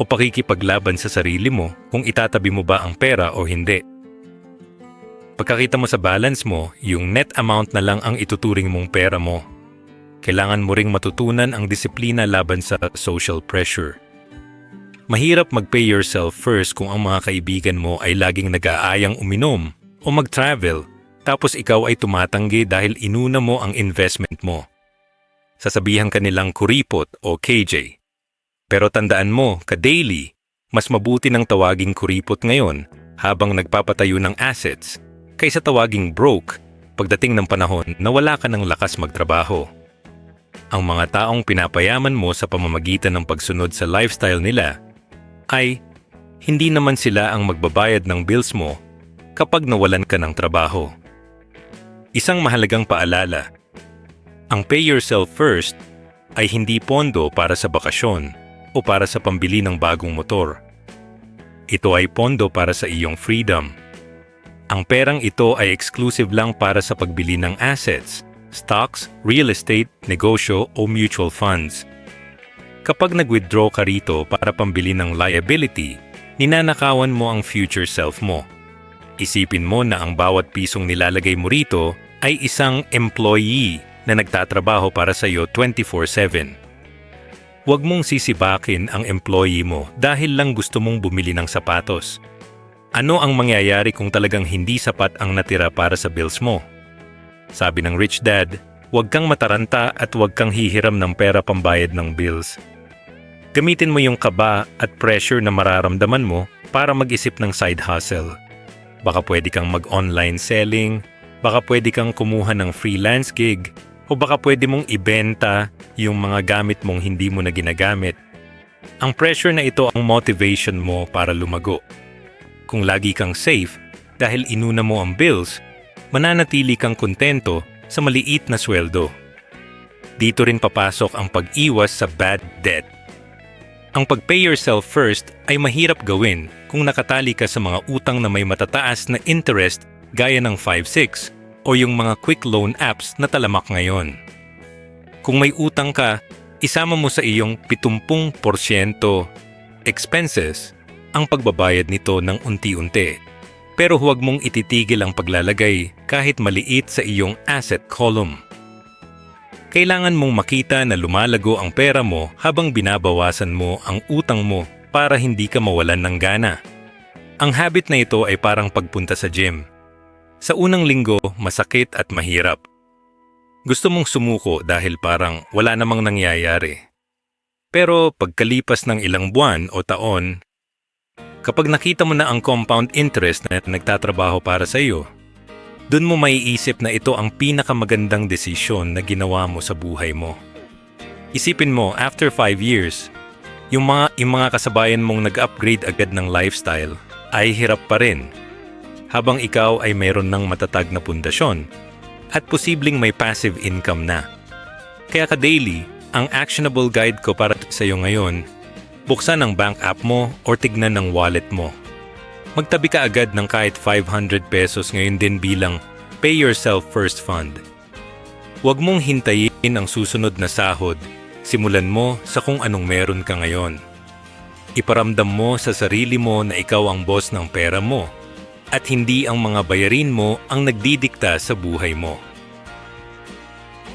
o pakikipaglaban sa sarili mo kung itatabi mo ba ang pera o hindi. Pagkakita mo sa balance mo, yung net amount na lang ang ituturing mong pera mo. Kailangan mo ring matutunan ang disiplina laban sa social pressure. Mahirap mag-pay yourself first kung ang mga kaibigan mo ay laging nag-aayang uminom o mag-travel tapos ikaw ay tumatanggi dahil inuna mo ang investment mo. Sasabihan ka nilang kuripot o KJ. Pero tandaan mo, ka-daily, mas mabuti ng tawaging kuripot ngayon habang nagpapatayo ng assets kaysa tawaging broke pagdating ng panahon na wala ka ng lakas magtrabaho. Ang mga taong pinapayaman mo sa pamamagitan ng pagsunod sa lifestyle nila ay hindi naman sila ang magbabayad ng bills mo kapag nawalan ka ng trabaho. Isang mahalagang paalala, ang pay yourself first ay hindi pondo para sa bakasyon o para sa pambili ng bagong motor. Ito ay pondo para sa iyong freedom. Ang perang ito ay exclusive lang para sa pagbili ng assets, stocks, real estate, negosyo o mutual funds. Kapag nag-withdraw ka rito para pambili ng liability, ninanakawan mo ang future self mo. Isipin mo na ang bawat pisong nilalagay mo rito ay isang employee na nagtatrabaho para sa iyo 24/7. Huwag mong sisibakin ang employee mo dahil lang gusto mong bumili ng sapatos. Ano ang mangyayari kung talagang hindi sapat ang natira para sa bills mo? Sabi ng Rich Dad, huwag kang mataranta at huwag kang hihiram ng pera pambayad ng bills. Gamitin mo yung kaba at pressure na mararamdaman mo para mag-isip ng side hustle. Baka pwede kang mag-online selling, baka pwede kang kumuha ng freelance gig, o baka pwede mong ibenta yung mga gamit mong hindi mo na ginagamit. Ang pressure na ito ang motivation mo para lumago. Kung lagi kang safe dahil inuna mo ang bills, mananatili kang kontento sa maliit na sweldo. Dito rin papasok ang pag-iwas sa bad debt. Ang pag-pay yourself first ay mahirap gawin kung nakatali ka sa mga utang na may matataas na interest gaya ng 5-6 o yung mga quick loan apps na talamak ngayon. Kung may utang ka, isama mo sa iyong 70% expenses ang pagbabayad nito ng unti-unti. Pero huwag mong ititigil ang paglalagay kahit maliit sa iyong asset column. Kailangan mong makita na lumalago ang pera mo habang binabawasan mo ang utang mo para hindi ka mawalan ng gana. Ang habit na ito ay parang pagpunta sa gym. Sa unang linggo, masakit at mahirap. Gusto mong sumuko dahil parang wala namang nangyayari. Pero pagkalipas ng ilang buwan o taon, kapag nakita mo na ang compound interest na nagtatrabaho para sa iyo, doon mo maiisip na ito ang pinakamagandang desisyon na ginawa mo sa buhay mo. Isipin mo, after 5 years, yung mga kasabayan mong nag-upgrade agad ng lifestyle ay hirap pa rin, habang ikaw ay mayroon ng matatag na pundasyon at posibleng may passive income na. Kaya ka-daily, ang actionable guide ko para sa iyo ngayon, buksan ang bank app mo o tignan ng wallet mo. Magtabi ka agad ng kahit 500 pesos ngayon din bilang Pay Yourself First Fund. Huwag mong hintayin ang susunod na sahod. Simulan mo sa kung anong meron ka ngayon. Iparamdam mo sa sarili mo na ikaw ang boss ng pera mo at hindi ang mga bayarin mo ang nagdidikta sa buhay mo.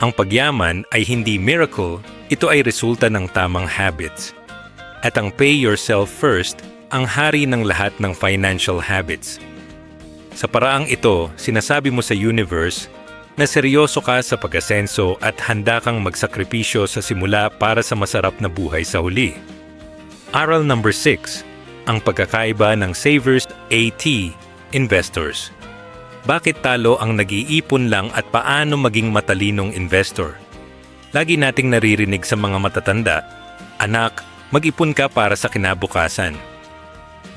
Ang pagyaman ay hindi miracle, ito ay resulta ng tamang habits. At ang Pay Yourself First ang hari ng lahat ng financial habits. Sa paraang ito, sinasabi mo sa universe na seryoso ka sa pag-asenso at handa kang magsakripisyo sa simula para sa masarap na buhay sa huli. Aral number 6, ang pagkakaiba ng savers at investors. Bakit talo ang nag-iipon lang at paano maging matalinong investor? Lagi nating naririnig sa mga matatanda, anak, mag-ipon ka para sa kinabukasan.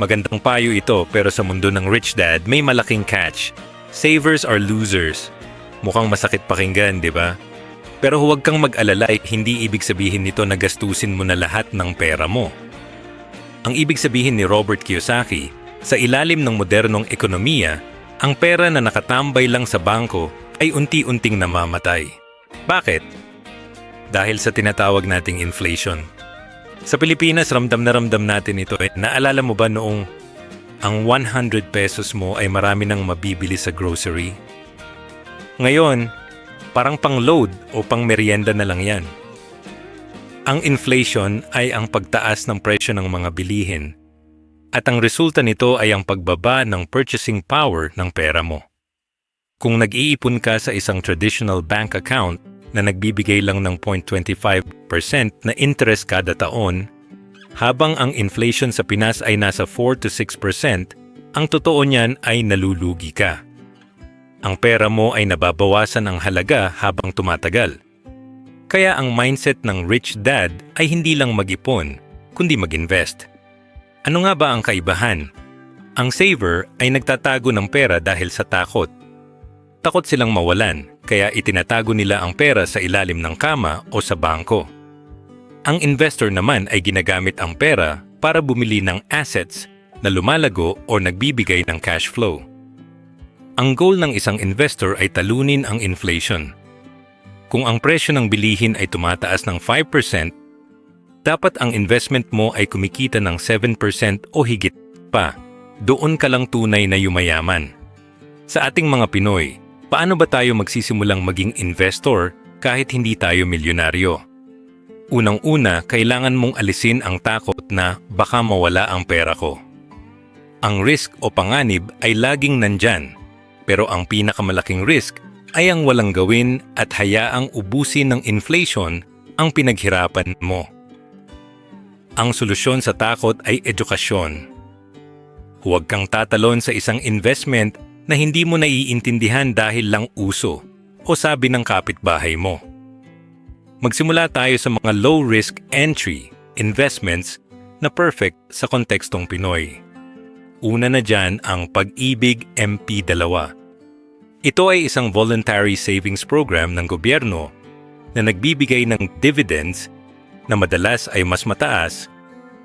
Magandang payo ito pero sa mundo ng Rich Dad may malaking catch. Savers are losers. Mukhang masakit pakinggan, di ba? Pero huwag kang mag-alala, hindi ibig sabihin nito na gastusin mo na lahat ng pera mo. Ang ibig sabihin ni Robert Kiyosaki, sa ilalim ng modernong ekonomiya, ang pera na nakatambay lang sa bangko ay unti-unting namamatay. Bakit? Dahil sa tinatawag nating inflation. Sa Pilipinas, ramdam na ramdam natin ito. Naalala mo ba noong ang 100 pesos mo ay marami nang mabibili sa grocery? Ngayon, parang pang-load o pang-merienda na lang yan. Ang inflation ay ang pagtaas ng presyo ng mga bilihin at ang resulta nito ay ang pagbaba ng purchasing power ng pera mo. Kung nag-iipon ka sa isang traditional bank account na nagbibigay lang ng 0.25% na interest kada taon, habang ang inflation sa Pinas ay nasa 4 to 6%, ang totoo niyan ay nalulugi ka. Ang pera mo ay nababawasan ang halaga habang tumatagal. Kaya ang mindset ng rich dad ay hindi lang mag-ipon, kundi mag-invest. Ano nga ba ang kaibahan? Ang saver ay nagtatago ng pera dahil sa takot. Takot silang mawalan, kaya itinatago nila ang pera sa ilalim ng kama o sa bangko. Ang investor naman ay ginagamit ang pera para bumili ng assets na lumalago o nagbibigay ng cash flow. Ang goal ng isang investor ay talunin ang inflation. Kung ang presyo ng bilihin ay tumataas ng 5%, dapat ang investment mo ay kumikita ng 7% o higit pa. Doon ka lang tunay na yumayaman. Sa ating mga Pinoy, paano ba tayo magsisimulang maging investor kahit hindi tayo milyonaryo? Unang-una, kailangan mong alisin ang takot na baka mawala ang pera ko. Ang risk o panganib ay laging nandyan, pero ang pinakamalaking risk ay ang walang gawin at hayaang ubusin ng inflation ang pinaghirapan mo. Ang solusyon sa takot ay edukasyon. Huwag kang tatalon sa isang investment na hindi mo naiintindihan dahil lang uso o sabi ng kapitbahay mo. Magsimula tayo sa mga low-risk entry investments na perfect sa kontekstong Pinoy. Una na dyan ang Pag-ibig MP2. Ito ay isang voluntary savings program ng gobyerno na nagbibigay ng dividends na madalas ay mas mataas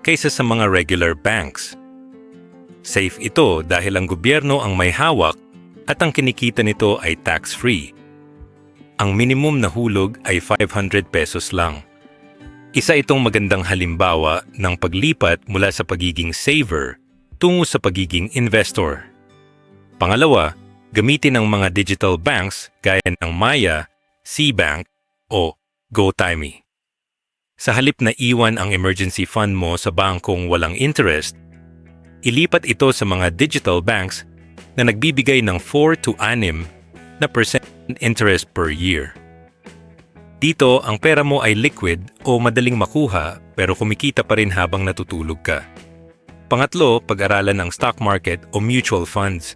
kaysa sa mga regular banks. Safe ito dahil ang gobyerno ang may hawak at ang kinikita nito ay tax-free. Ang minimum na hulog ay 500 pesos lang. Isa itong magandang halimbawa ng paglipat mula sa pagiging saver tungo sa pagiging investor. Pangalawa, gamitin ang mga digital banks gaya ng Maya, Cbank o GoTyme. Sa halip na iwan ang emergency fund mo sa bangkong walang interest, ilipat ito sa mga digital banks na nagbibigay ng 4 to 6% interest per year. Dito, ang pera mo ay liquid o madaling makuha pero kumikita pa rin habang natutulog ka. Pangatlo, pag-aralan ang stock market o mutual funds.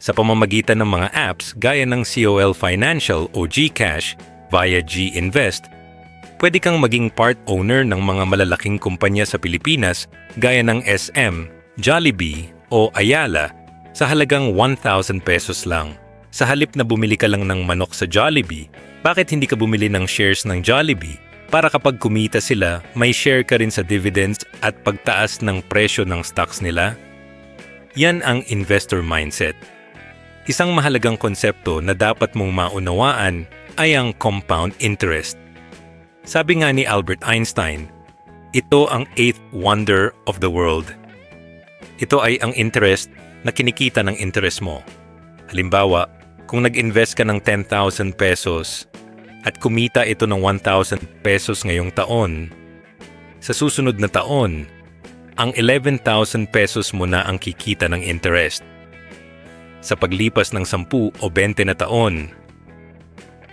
Sa pamamagitan ng mga apps gaya ng COL Financial o GCash via G-Invest, pwede kang maging part owner ng mga malalaking kumpanya sa Pilipinas gaya ng SM, Jollibee o Ayala sa halagang 1,000 pesos lang. Sa halip na bumili ka lang ng manok sa Jollibee, bakit hindi ka bumili ng shares ng Jollibee para kapag kumita sila, may share ka rin sa dividends at pagtaas ng presyo ng stocks nila? Yan ang investor mindset. Isang mahalagang konsepto na dapat mong maunawaan ay ang compound interest. Sabi nga ni Albert Einstein, ito ang eighth wonder of the world. Ito ay ang interest na kinikita ng interest mo. Halimbawa, kung nag-invest ka ng 10,000 pesos at kumita ito ng 1,000 pesos ngayong taon, sa susunod na taon, ang 11,000 pesos mo na ang kikita ng interest. Sa paglipas ng 10 o 20 na taon,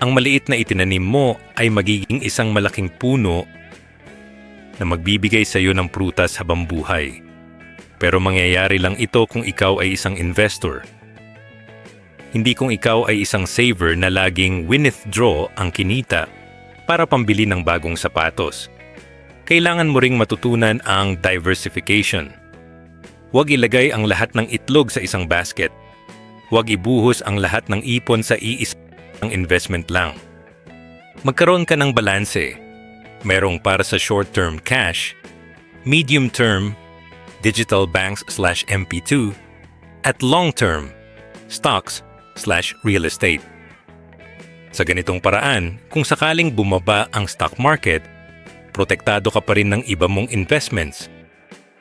ang maliit na itinanim mo ay magiging isang malaking puno na magbibigay sa iyo ng prutas habang buhay. Pero mangyayari lang ito kung ikaw ay isang investor. Hindi kung ikaw ay isang saver na laging withdraw ang kinita para pambili ng bagong sapatos. Kailangan mo ring matutunan ang diversification. Huwag ilagay ang lahat ng itlog sa isang basket. Huwag ibuhos ang lahat ng ipon sa iisang investment lang. Magkaroon ka ng balanse. Merong para sa short-term cash, medium-term, digital banks/MP2, at long-term, stocks/real estate. Sa ganitong paraan, kung sakaling bumaba ang stock market, protektado ka pa rin ng iba mong investments.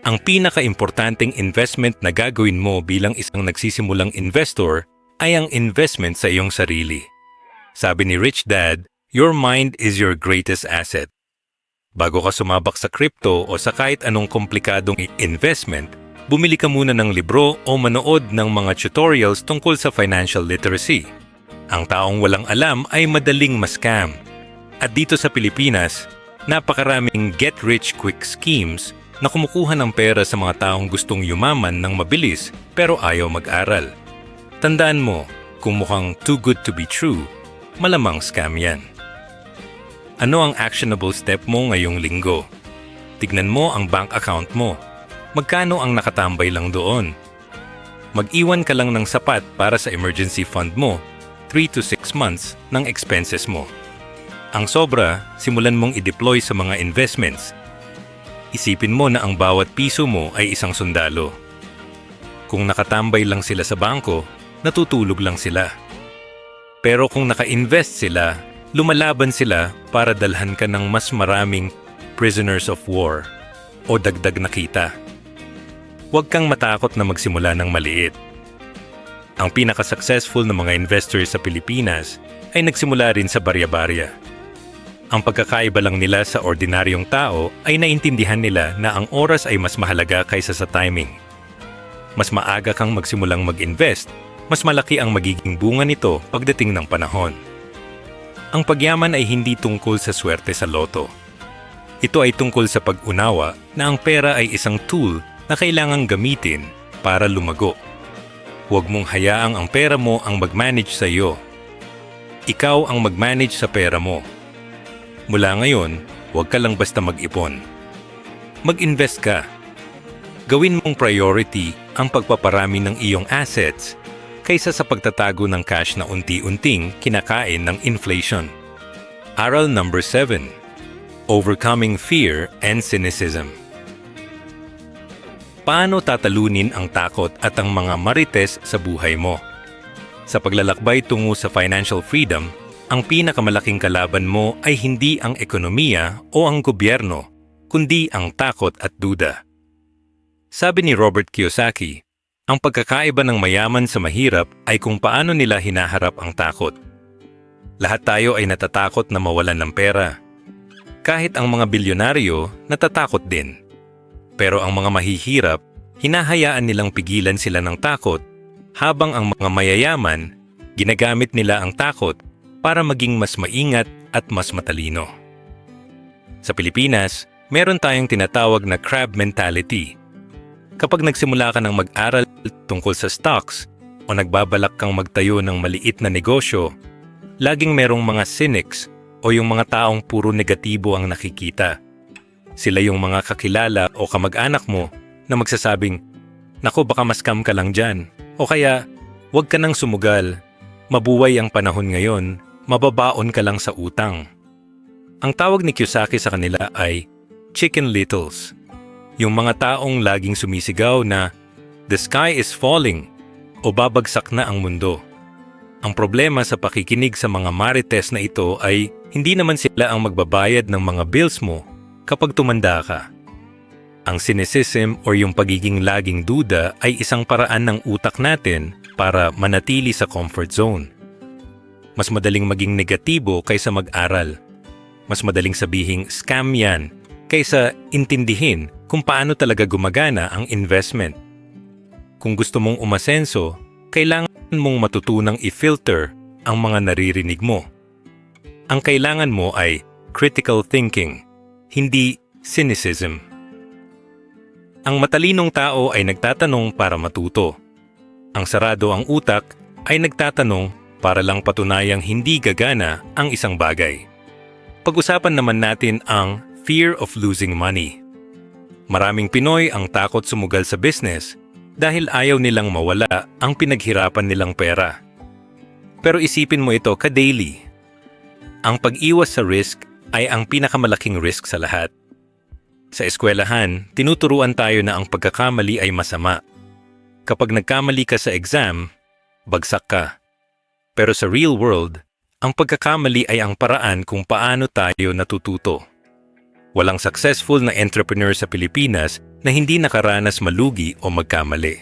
Ang pinaka-importanting investment na gagawin mo bilang isang nagsisimulang investor ay ang investment sa iyong sarili. Sabi ni Rich Dad, your mind is your greatest asset. Bago ka sumabak sa crypto o sa kahit anong komplikadong investment, bumili ka muna ng libro o manood ng mga tutorials tungkol sa financial literacy. Ang taong walang alam ay madaling ma-scam. At dito sa Pilipinas, napakaraming get-rich-quick schemes na kumukuha ng pera sa mga taong gustong yumaman ng mabilis pero ayaw mag-aral. Tandaan mo, kung mukhang too good to be true, malamang scam yan. Ano ang actionable step mo ngayong linggo? Tignan mo ang bank account mo. Magkano ang nakatambay lang doon? Mag-iwan ka lang ng sapat para sa emergency fund mo, 3 to 6 months ng expenses mo. Ang sobra, simulan mong i-deploy sa mga investments. Isipin mo na ang bawat piso mo ay isang sundalo. Kung nakatambay lang sila sa bangko, natutulog lang sila. Pero kung naka-invest sila, lumalaban sila para dalhan ka ng mas maraming prisoners of war o dagdag na kita. Huwag kang matakot na magsimula ng maliit. Ang pinaka-successful na mga investors sa Pilipinas ay nagsimula rin sa barya-barya. Ang pagkakaiba lang nila sa ordinaryong tao ay naintindihan nila na ang oras ay mas mahalaga kaysa sa timing. Mas maaga kang magsimulang mag-invest, mas malaki ang magiging bunga nito pagdating ng panahon. Ang pagyaman ay hindi tungkol sa swerte sa loto. Ito ay tungkol sa pag-unawa na ang pera ay isang tool na kailangang gamitin para lumago. Huwag mong hayaang ang pera mo ang mag-manage sa iyo. Ikaw ang mag-manage sa pera mo. Mula ngayon, huwag ka lang basta mag-ipon. Mag-invest ka. Gawin mong priority ang pagpaparami ng iyong assets kaysa sa pagtatago ng cash na unti-unting kinakain ng inflation. Aral number 7. Overcoming fear and cynicism. Paano tatalunin ang takot at ang mga marites sa buhay mo? Sa paglalakbay tungo sa financial freedom, ang pinakamalaking kalaban mo ay hindi ang ekonomiya o ang gobyerno, kundi ang takot at duda. Sabi ni Robert Kiyosaki, ang pagkakaiba ng mayaman sa mahirap ay kung paano nila hinaharap ang takot. Lahat tayo ay natatakot na mawalan ng pera. Kahit ang mga bilyonaryo, natatakot din. Pero ang mga mahihirap, hinahayaan nilang pigilan sila ng takot, habang ang mga mayayaman, ginagamit nila ang takot para maging mas maingat at mas matalino. Sa Pilipinas, meron tayong tinatawag na crab mentality. Kapag nagsimula ka ng mag-aral tungkol sa stocks o nagbabalak kang magtayo ng maliit na negosyo, laging merong mga cynics o yung mga taong puro negatibo ang nakikita. Sila yung mga kakilala o kamag-anak mo na magsasabing, "Naku, baka ma-scam ka lang dyan." O kaya, "Huwag ka nang sumugal. Mabuway ang panahon ngayon. Mababaon ka lang sa utang." Ang tawag ni Kiyosaki sa kanila ay chicken littles. Yung mga taong laging sumisigaw na, "The sky is falling" o babagsak na ang mundo. Ang problema sa pakikinig sa mga marites na ito ay hindi naman sila ang magbabayad ng mga bills mo kapag tumanda ka. Ang cynicism o yung pagiging laging duda ay isang paraan ng utak natin para manatili sa comfort zone. Mas madaling maging negatibo kaysa mag-aral. Mas madaling sabihing scam yan kaysa intindihin kung paano talaga gumagana ang investment. Kung gusto mong umasenso, kailangan mong matutunang i-filter ang mga naririnig mo. Ang kailangan mo ay critical thinking, hindi cynicism. Ang matalinong tao ay nagtatanong para matuto. Ang sarado ang utak ay nagtatanong para lang patunayang hindi gagana ang isang bagay. Pag-usapan naman natin ang fear of losing money. Maraming Pinoy ang takot sumugal sa business dahil ayaw nilang mawala ang pinaghirapan nilang pera. Pero isipin mo ito ka-daily. Ang pag-iwas sa risk ay ang pinakamalaking risk sa lahat. Sa eskwelahan, tinuturuan tayo na ang pagkakamali ay masama. Kapag nagkamali ka sa exam, bagsak ka. Pero sa real world, ang pagkakamali ay ang paraan kung paano tayo natututo. Walang successful na entrepreneur sa Pilipinas na hindi nakaranas malugi o magkamali.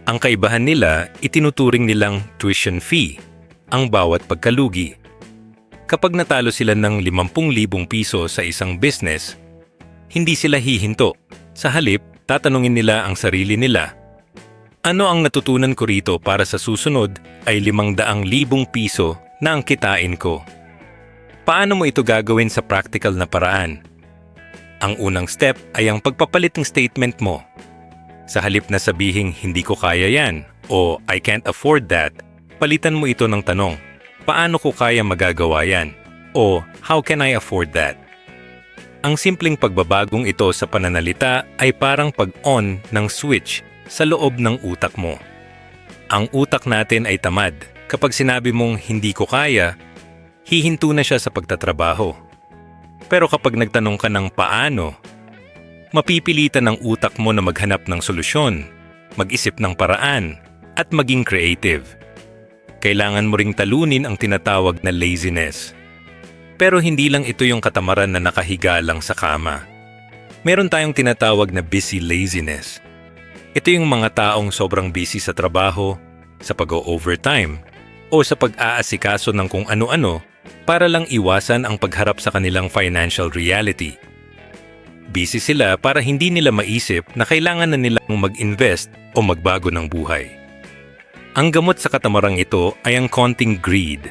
Ang kaibahan nila, itinuturing nilang tuition fee, ang bawat pagkalugi. Kapag natalo sila ng 50,000 piso sa isang business, hindi sila hihinto. Sa halip, tatanungin nila ang sarili nila. Ano ang natutunan ko rito para sa susunod ay 500,000 piso na ang kitain ko? Paano mo ito gagawin sa practical na paraan? Ang unang step ay ang pagpapalit ng statement mo. Sa halip na sabihing hindi ko kaya yan o I can't afford that, palitan mo ito ng tanong, paano ko kaya magagawa yan? O how can I afford that? Ang simpleng pagbabagong ito sa pananalita ay parang pag-on ng switch sa loob ng utak mo. Ang utak natin ay tamad. Kapag sinabi mong hindi ko kaya, hihinto na siya sa pagtatrabaho. Pero kapag nagtanong ka ng paano, mapipilitan ng utak mo na maghanap ng solusyon, mag-isip ng paraan, at maging creative. Kailangan mo ring talunin ang tinatawag na laziness. Pero hindi lang ito yung katamaran na nakahiga lang sa kama. Meron tayong tinatawag na busy laziness. Ito yung mga taong sobrang busy sa trabaho, sa pag-o-overtime, o sa pag-aasikaso ng kung ano-ano para lang iwasan ang pagharap sa kanilang financial reality. Busy sila para hindi nila maisip na kailangan na nilang mag-invest o magbago ng buhay. Ang gamot sa katamarang ito ay ang konting greed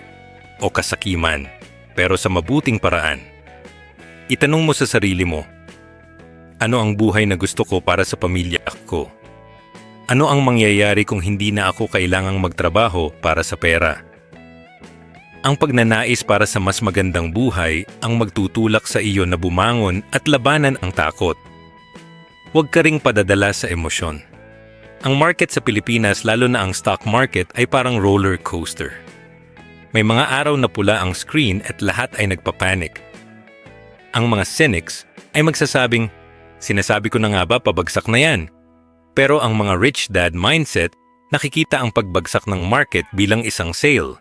o kasakiman, pero sa mabuting paraan. Itanong mo sa sarili mo, ano ang buhay na gusto ko para sa pamilya ko? Ano ang mangyayari kung hindi na ako kailangang magtrabaho para sa pera? Ang pagnanais para sa mas magandang buhay ang magtutulak sa iyo na bumangon at labanan ang takot. Huwag ka ring padadala sa emosyon. Ang market sa Pilipinas, lalo na ang stock market, ay parang roller coaster. May mga araw na pula ang screen at lahat ay nagpapanik. Ang mga cynics ay magsasabing, sinasabi ko na nga ba pabagsak na yan? Pero ang mga rich dad mindset, nakikita ang pagbagsak ng market bilang isang sale.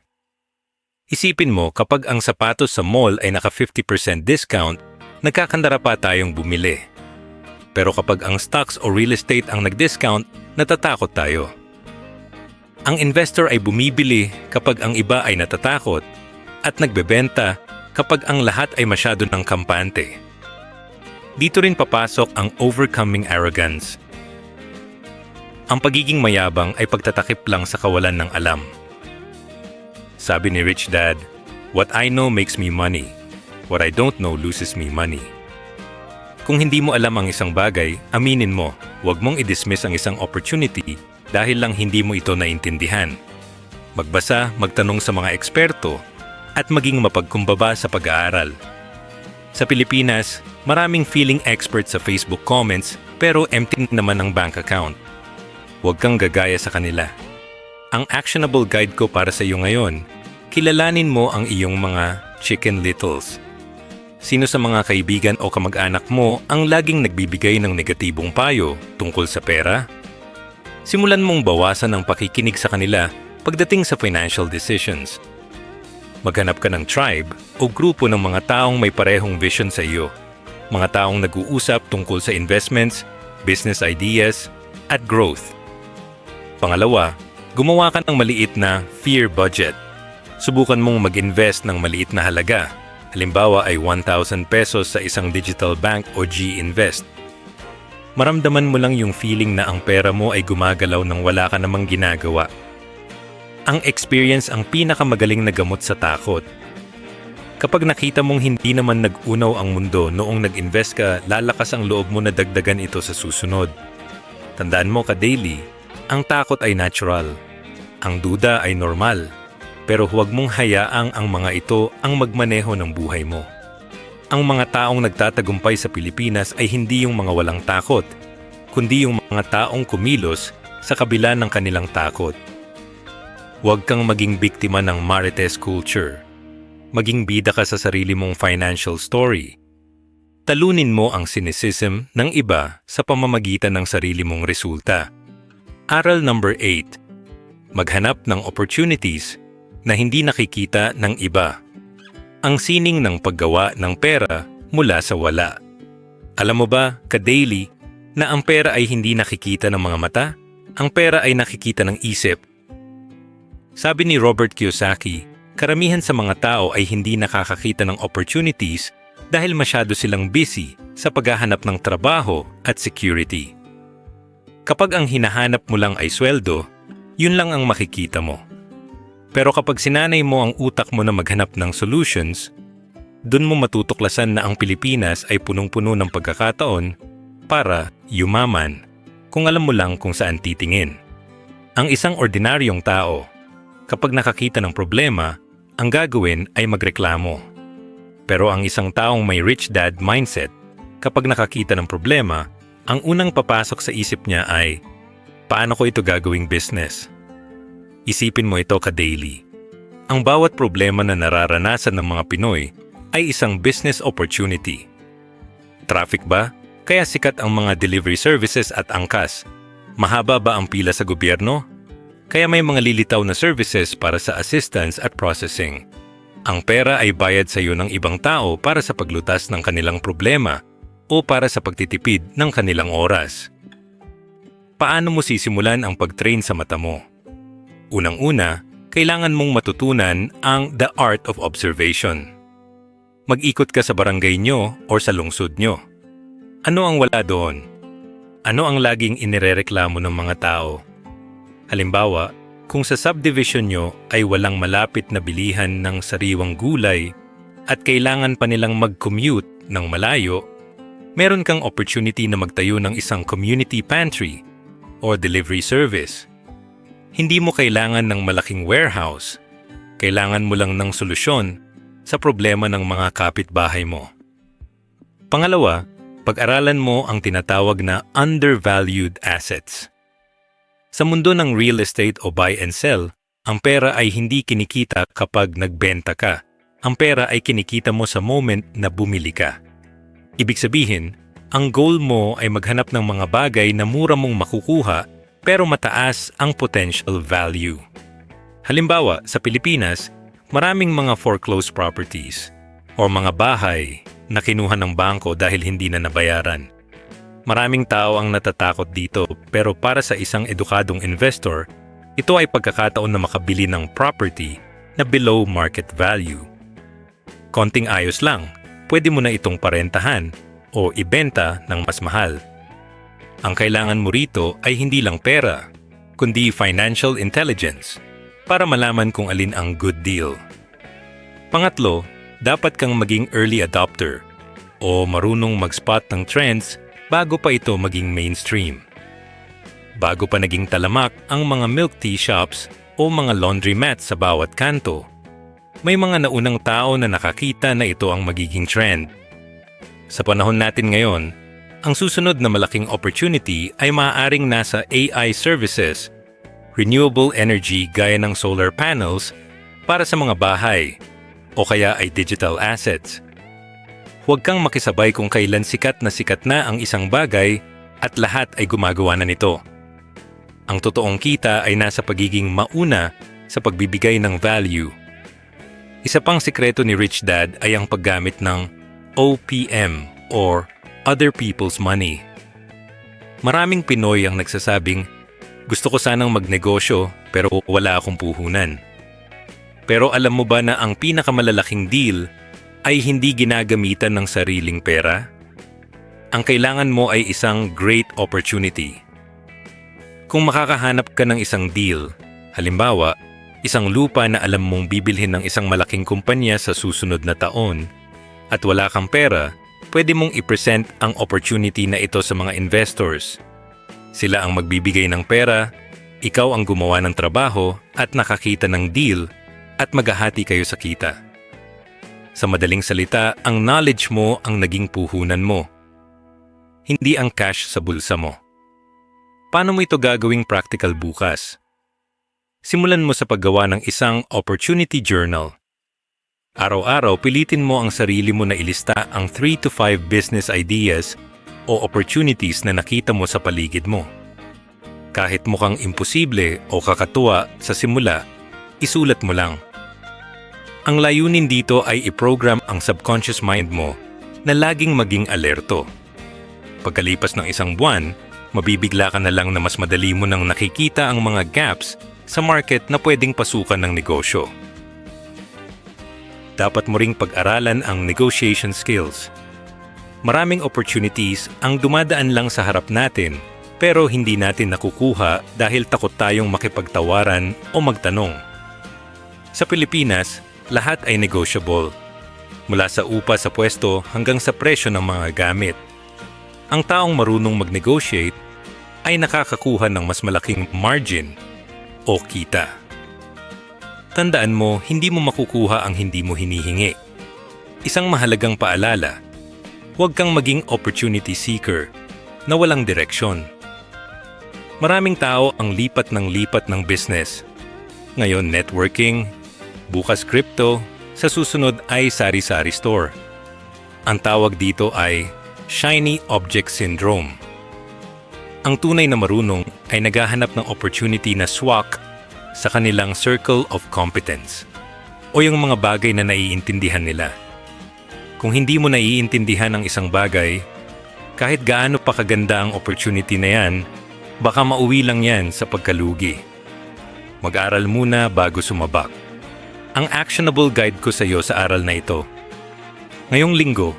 Isipin mo, kapag ang sapatos sa mall ay naka 50% discount, nagkakandara pa tayong bumili. Pero kapag ang stocks o real estate ang nag-discount, natatakot tayo. Ang investor ay bumibili kapag ang iba ay natatakot at nagbebenta kapag ang lahat ay masyado ng kampante. Dito rin papasok ang overcoming arrogance. Ang pagiging mayabang ay pagtatakip lang sa kawalan ng alam. Sabi ni Rich Dad, "What I know makes me money. What I don't know loses me money." Kung hindi mo alam ang isang bagay, aminin mo, huwag mong i-dismiss ang isang opportunity dahil lang hindi mo ito naintindihan. Magbasa, magtanong sa mga eksperto, at maging mapagkumbaba sa pag-aaral. Sa Pilipinas, maraming feeling expert sa Facebook comments pero empty naman ang bank account. Huwag kang gagaya sa kanila. Ang actionable guide ko para sa iyo ngayon, kilalanin mo ang iyong mga chicken littles. Sino sa mga kaibigan o kamag-anak mo ang laging nagbibigay ng negatibong payo tungkol sa pera? Simulan mong bawasan ang pakikinig sa kanila pagdating sa financial decisions. Maghanap ka ng tribe o grupo ng mga taong may parehong vision sa iyo. Mga taong nag-uusap tungkol sa investments, business ideas, at growth. Pangalawa, gumawa ka ng maliit na fear budget. Subukan mong mag-invest ng maliit na halaga. Halimbawa ay 1,000 pesos sa isang digital bank o G-Invest. Maramdaman mo lang yung feeling na ang pera mo ay gumagalaw nang wala ka namang ginagawa. Ang experience ang pinakamagaling na gamot sa takot. Kapag nakita mong hindi naman nag-unaw ang mundo noong nag-invest ka, lalakas ang loob mo na dagdagan ito sa susunod. Tandaan mo ka-daily, ang takot ay natural. Ang duda ay normal. Pero huwag mong hayaang ang mga ito ang magmaneho ng buhay mo. Ang mga taong nagtatagumpay sa Pilipinas ay hindi yung mga walang takot, kundi yung mga taong kumilos sa kabila ng kanilang takot. Huwag kang maging biktima ng Marites culture. Maging bida ka sa sarili mong financial story. Talunin mo ang cynicism ng iba sa pamamagitan ng sarili mong resulta. Aral number 8. Maghanap ng opportunities na hindi nakikita ng iba. Ang sining ng paggawa ng pera mula sa wala. Alam mo ba, ka-daily, na ang pera ay hindi nakikita ng mga mata? Ang pera ay nakikita ng isip. Sabi ni Robert Kiyosaki, karamihan sa mga tao ay hindi nakakakita ng opportunities dahil masyado silang busy sa paghahanap ng trabaho at security. Kapag ang hinahanap mo lang ay sweldo, yun lang ang makikita mo. Pero kapag sinanay mo ang utak mo na maghanap ng solutions, dun mo matutuklasan na ang Pilipinas ay punong-puno ng pagkakataon para yumaman kung alam mo lang kung saan titingin. Ang isang ordinaryong tao, kapag nakakita ng problema, ang gagawin ay magreklamo. Pero ang isang taong may rich dad mindset, kapag nakakita ng problema, ang unang papasok sa isip niya ay, paano ko ito gagawing business? Isipin mo ito ka-daily. Ang bawat problema na nararanasan ng mga Pinoy ay isang business opportunity. Traffic ba? Kaya sikat ang mga delivery services at angkas. Mahaba ba ang pila sa gobyerno? Kaya may mga lilitaw na services para sa assistance at processing. Ang pera ay bayad sa iyo ng ibang tao para sa paglutas ng kanilang problema o para sa pagtitipid ng kanilang oras. Paano mo sisimulan ang pag-train sa mata mo? Unang-una, kailangan mong matutunan ang the art of observation. Mag-ikot ka sa barangay nyo o sa lungsod nyo. Ano ang wala doon? Ano ang laging inirereklamo ng mga tao? Halimbawa, kung sa subdivision nyo ay walang malapit na bilihan ng sariwang gulay at kailangan pa nilang mag-commute ng malayo, meron kang opportunity na magtayo ng isang community pantry o delivery service. Hindi mo kailangan ng malaking warehouse. Kailangan mo lang ng solusyon sa problema ng mga kapitbahay mo. Pangalawa, pag-aralan mo ang tinatawag na undervalued assets. Sa mundo ng real estate o buy and sell, ang pera ay hindi kinikita kapag nagbenta ka. Ang pera ay kinikita mo sa moment na bumili ka. Ibig sabihin, ang goal mo ay maghanap ng mga bagay na mura mong makukuha pero mataas ang potential value. Halimbawa, sa Pilipinas, maraming mga foreclosed properties o mga bahay na kinuha ng bangko dahil hindi na nabayaran. Maraming tao ang natatakot dito pero para sa isang edukadong investor, ito ay pagkakataon na makabili ng property na below market value. Konting ayos lang, pwede mo na itong parentahan o ibenta ng mas mahal. Ang kailangan mo rito ay hindi lang pera, kundi financial intelligence para malaman kung alin ang good deal. Pangatlo, dapat kang maging early adopter o marunong mag-spot ng trends bago pa ito maging mainstream. Bago pa naging talamak ang mga milk tea shops o mga laundromats sa bawat kanto, may mga naunang tao na nakakita na ito ang magiging trend. Sa panahon natin ngayon, ang susunod na malaking opportunity ay maaaring nasa AI services, renewable energy gaya ng solar panels para sa mga bahay, o kaya ay digital assets. Huwag kang makisabay kung kailan sikat na ang isang bagay at lahat ay gumagawa na nito. Ang totoong kita ay nasa pagiging mauna sa pagbibigay ng value. Isa pang sikreto ni Rich Dad ay ang paggamit ng OPM or Other People's Money. Maraming Pinoy ang nagsasabing, gusto ko sanang magnegosyo pero wala akong puhunan. Pero alam mo ba na ang pinakamalalaking deal ay hindi ginagamitan ng sariling pera? Ang kailangan mo ay isang great opportunity. Kung makakahanap ka ng isang deal, halimbawa, isang lupa na alam mong bibilhin ng isang malaking kumpanya sa susunod na taon, at wala kang pera, pwede mong i-present ang opportunity na ito sa mga investors. Sila ang magbibigay ng pera, ikaw ang gumawa ng trabaho at nakakita ng deal at maghahati kayo sa kita. Sa madaling salita, ang knowledge mo ang naging puhunan mo, hindi ang cash sa bulsa mo. Paano mo ito gagawing practical bukas? Simulan mo sa paggawa ng isang opportunity journal. Araw-araw pilitin mo ang sarili mo na ilista ang 3 to 5 business ideas o opportunities na nakita mo sa paligid mo. Kahit mukhang imposible o kakatuwa sa simula, isulat mo lang. Ang layunin dito ay i-program ang subconscious mind mo na laging maging alerto. Pagkalipas ng isang buwan, mabibigla ka na lang na mas madali mo nang nakikita ang mga gaps sa market na pwedeng pasukan ng negosyo. Dapat mo ring pag-aralan ang negotiation skills. Maraming opportunities ang dumadaan lang sa harap natin pero hindi natin nakukuha dahil takot tayong makipagtawaran o magtanong. Sa Pilipinas, lahat ay negotiable. Mula sa upa sa pwesto hanggang sa presyo ng mga gamit. Ang taong marunong mag-negotiate ay nakakakuha ng mas malaking margin o kita. Tandaan mo, hindi mo makukuha ang hindi mo hinihingi. Isang mahalagang paalala, huwag kang maging opportunity seeker na walang direksyon. Maraming tao ang lipat ng business. Ngayon networking, bukas crypto, sa susunod ay sari-sari store. Ang tawag dito ay shiny object syndrome. Ang tunay na marunong ay naghahanap ng opportunity na swak sa kanilang circle of competence o yung mga bagay na naiintindihan nila. Kung hindi mo naiintindihan ang isang bagay, kahit gaano pa kaganda ang opportunity na yan, baka mauwi lang yan sa pagkalugi. Mag-aral muna bago sumabak. Ang actionable guide ko sa iyo sa aral na ito. Ngayong linggo,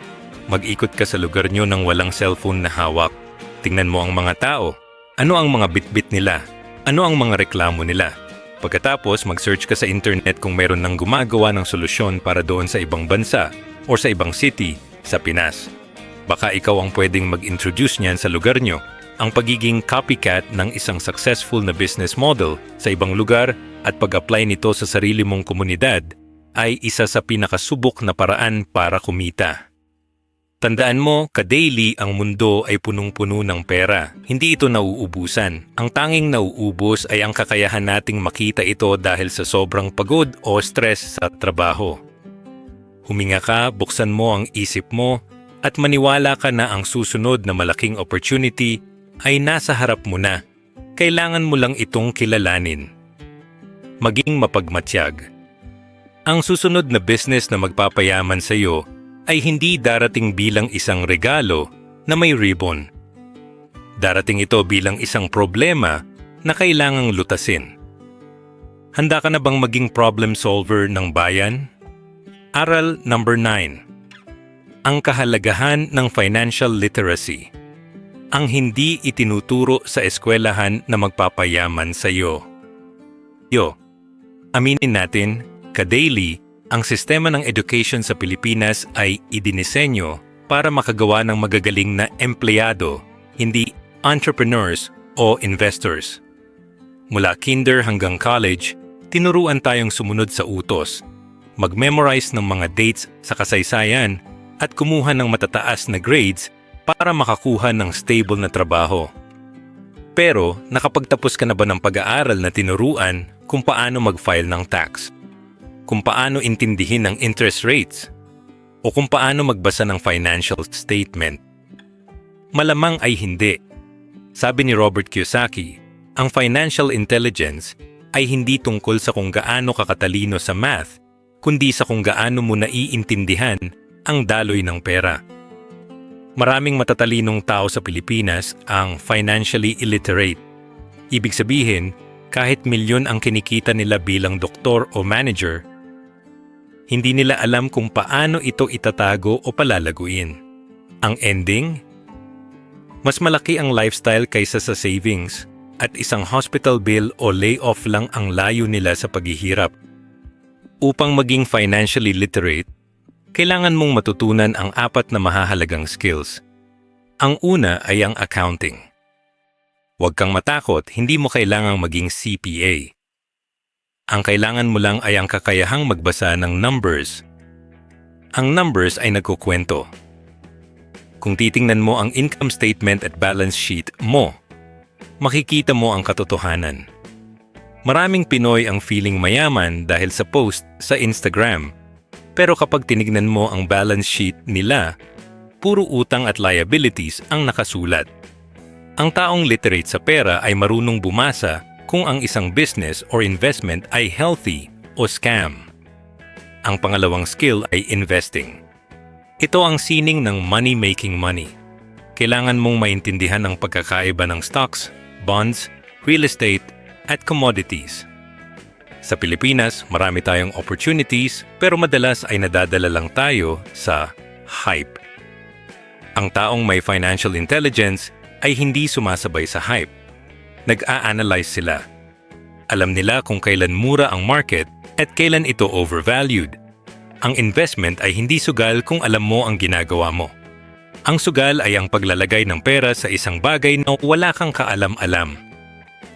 mag-ikot ka sa lugar nyo ng walang cellphone na hawak. Tingnan mo ang mga tao. Ano ang mga bitbit nila? Ano ang mga reklamo nila? Pagkatapos, mag-search ka sa internet kung meron nang gumagawa ng solusyon para doon sa ibang bansa o sa ibang city sa Pinas. Baka ikaw ang pwedeng mag-introduce niyan sa lugar nyo. Ang pagiging copycat ng isang successful na business model sa ibang lugar at pag-apply nito sa sarili mong komunidad ay isa sa pinakasubok na paraan para kumita. Tandaan mo, ka-daily ang mundo ay punong-puno ng pera. Hindi ito nauubusan. Ang tanging nauubos ay ang kakayahan nating makita ito dahil sa sobrang pagod o stress sa trabaho. Huminga ka, buksan mo ang isip mo, at maniwala ka na ang susunod na malaking opportunity ay nasa harap mo na. Kailangan mo lang itong kilalanin. Maging mapagmatiyag. Ang susunod na business na magpapayaman sa iyo ay hindi darating bilang isang regalo na may ribbon. Darating ito bilang isang problema na kailangang lutasin. Handa ka na bang maging problem solver ng bayan? Aral number 9. Ang kahalagahan ng financial literacy. Ang hindi itinuturo sa eskwelahan na magpapayaman sa iyo. Aminin natin, ka-daily, ang sistema ng education sa Pilipinas ay idinisenyo para makagawa ng magagaling na empleyado, hindi entrepreneurs o investors. Mula kinder hanggang college, tinuruan tayong sumunod sa utos, mag-memorize ng mga dates sa kasaysayan at kumuha ng matataas na grades para makakuha ng stable na trabaho. Pero nakapagtapos ka na ba ng pag-aaral na tinuruan kung paano mag-file ng tax? Kung paano intindihin ang interest rates, o kung paano magbasa ng financial statement? Malamang ay hindi. Sabi ni Robert Kiyosaki, ang financial intelligence ay hindi tungkol sa kung gaano kakatalino sa math, kundi sa kung gaano mo naiintindihan ang daloy ng pera. Maraming matatalinong tao sa Pilipinas ang financially illiterate. Ibig sabihin, kahit milyon ang kinikita nila bilang doktor o manager, hindi nila alam kung paano ito itatago o palalaguin. Ang ending? Mas malaki ang lifestyle kaysa sa savings at isang hospital bill o layoff lang ang layo nila sa paghihirap. Upang maging financially literate, kailangan mong matutunan ang 4 na mahahalagang skills. Ang una ay ang accounting. Huwag kang matakot, hindi mo kailangang maging CPA. Ang kailangan mo lang ay ang kakayahang magbasa ng numbers. Ang numbers ay nagkukwento. Kung titingnan mo ang income statement at balance sheet mo, makikita mo ang katotohanan. Maraming Pinoy ang feeling mayaman dahil sa post sa Instagram. Pero kapag tinignan mo ang balance sheet nila, puro utang at liabilities ang nakasulat. Ang taong literate sa pera ay marunong bumasa kung ang isang business or investment ay healthy o scam. Ang pangalawang skill ay investing. Ito ang sining ng money making money. Kailangan mong maintindihan ang pagkakaiba ng stocks, bonds, real estate, at commodities. Sa Pilipinas, marami tayong opportunities pero madalas ay nadadala lang tayo sa hype. Ang taong may financial intelligence ay hindi sumasabay sa hype. Nag-a-analyze sila. Alam nila kung kailan mura ang market at kailan ito overvalued. Ang investment ay hindi sugal kung alam mo ang ginagawa mo. Ang sugal ay ang paglalagay ng pera sa isang bagay na wala kang kaalam-alam.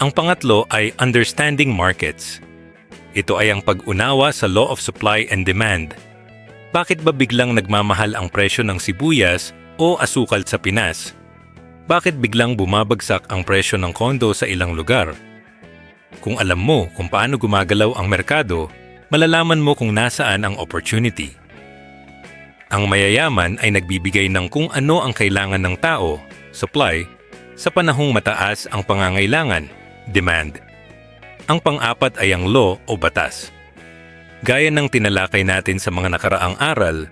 Ang pangatlo ay understanding markets. Ito ay ang pag-unawa sa law of supply and demand. Bakit ba biglang nagmamahal ang presyo ng sibuyas o asukal sa Pinas? Bakit biglang bumabagsak ang presyo ng kondo sa ilang lugar? Kung alam mo kung paano gumagalaw ang merkado, malalaman mo kung nasaan ang opportunity. Ang mayayaman ay nagbibigay ng kung ano ang kailangan ng tao, supply, sa panahong mataas ang pangangailangan, demand. Ang pang-apat ay ang law o batas. Gaya ng tinalakay natin sa mga nakaraang aral,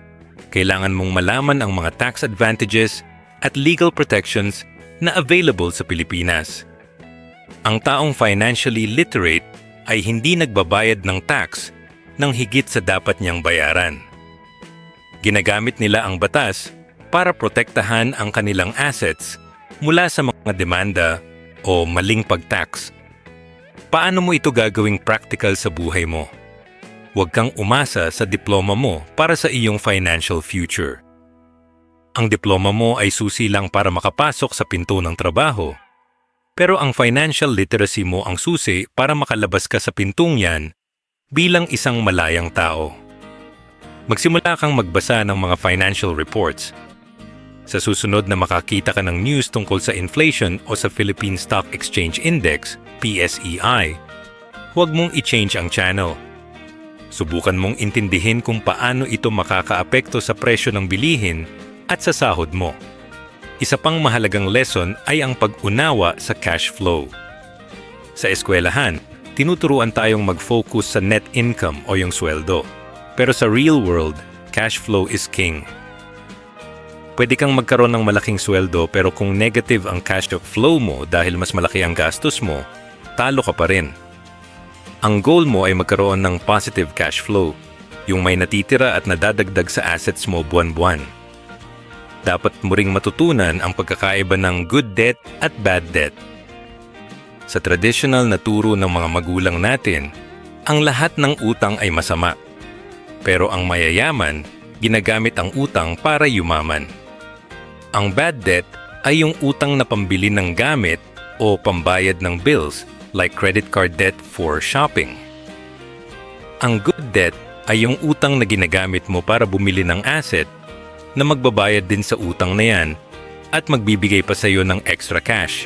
kailangan mong malaman ang mga tax advantages at legal protections na available sa Pilipinas. Ang taong financially literate ay hindi nagbabayad ng tax ng higit sa dapat niyang bayaran. Ginagamit nila ang batas para protektahan ang kanilang assets mula sa mga demanda o maling pag-tax. Paano mo ito gagawing practical sa buhay mo? Huwag kang umasa sa diploma mo para sa iyong financial future. Ang diploma mo ay susi lang para makapasok sa pinto ng trabaho. Pero ang financial literacy mo ang susi para makalabas ka sa pintong yan bilang isang malayang tao. Magsimula kang magbasa ng mga financial reports. Sa susunod na makakita ka ng news tungkol sa inflation o sa Philippine Stock Exchange Index, PSEI, huwag mong i-change ang channel. Subukan mong intindihin kung paano ito makakaapekto sa presyo ng bilihin at sa sahod mo. Isa pang mahalagang lesson ay ang pag-unawa sa cash flow. Sa eskwelahan, tinuturuan tayong mag-focus sa net income o yung sweldo. Pero sa real world, cash flow is king. Pwede kang magkaroon ng malaking sweldo pero kung negative ang cash flow mo dahil mas malaki ang gastos mo, talo ka pa rin. Ang goal mo ay magkaroon ng positive cash flow, yung may natitira at nadadagdag sa assets mo buwan-buwan. Dapat mo ring matutunan ang pagkakaiba ng good debt at bad debt. Sa traditional na turo ng mga magulang natin, ang lahat ng utang ay masama. Pero ang mayayaman, ginagamit ang utang para yumaman. Ang bad debt ay yung utang na pambili ng gamit o pambayad ng bills like credit card debt for shopping. Ang good debt ay yung utang na ginagamit mo para bumili ng asset na magbabayad din sa utang na yan at magbibigay pa sa iyo ng extra cash.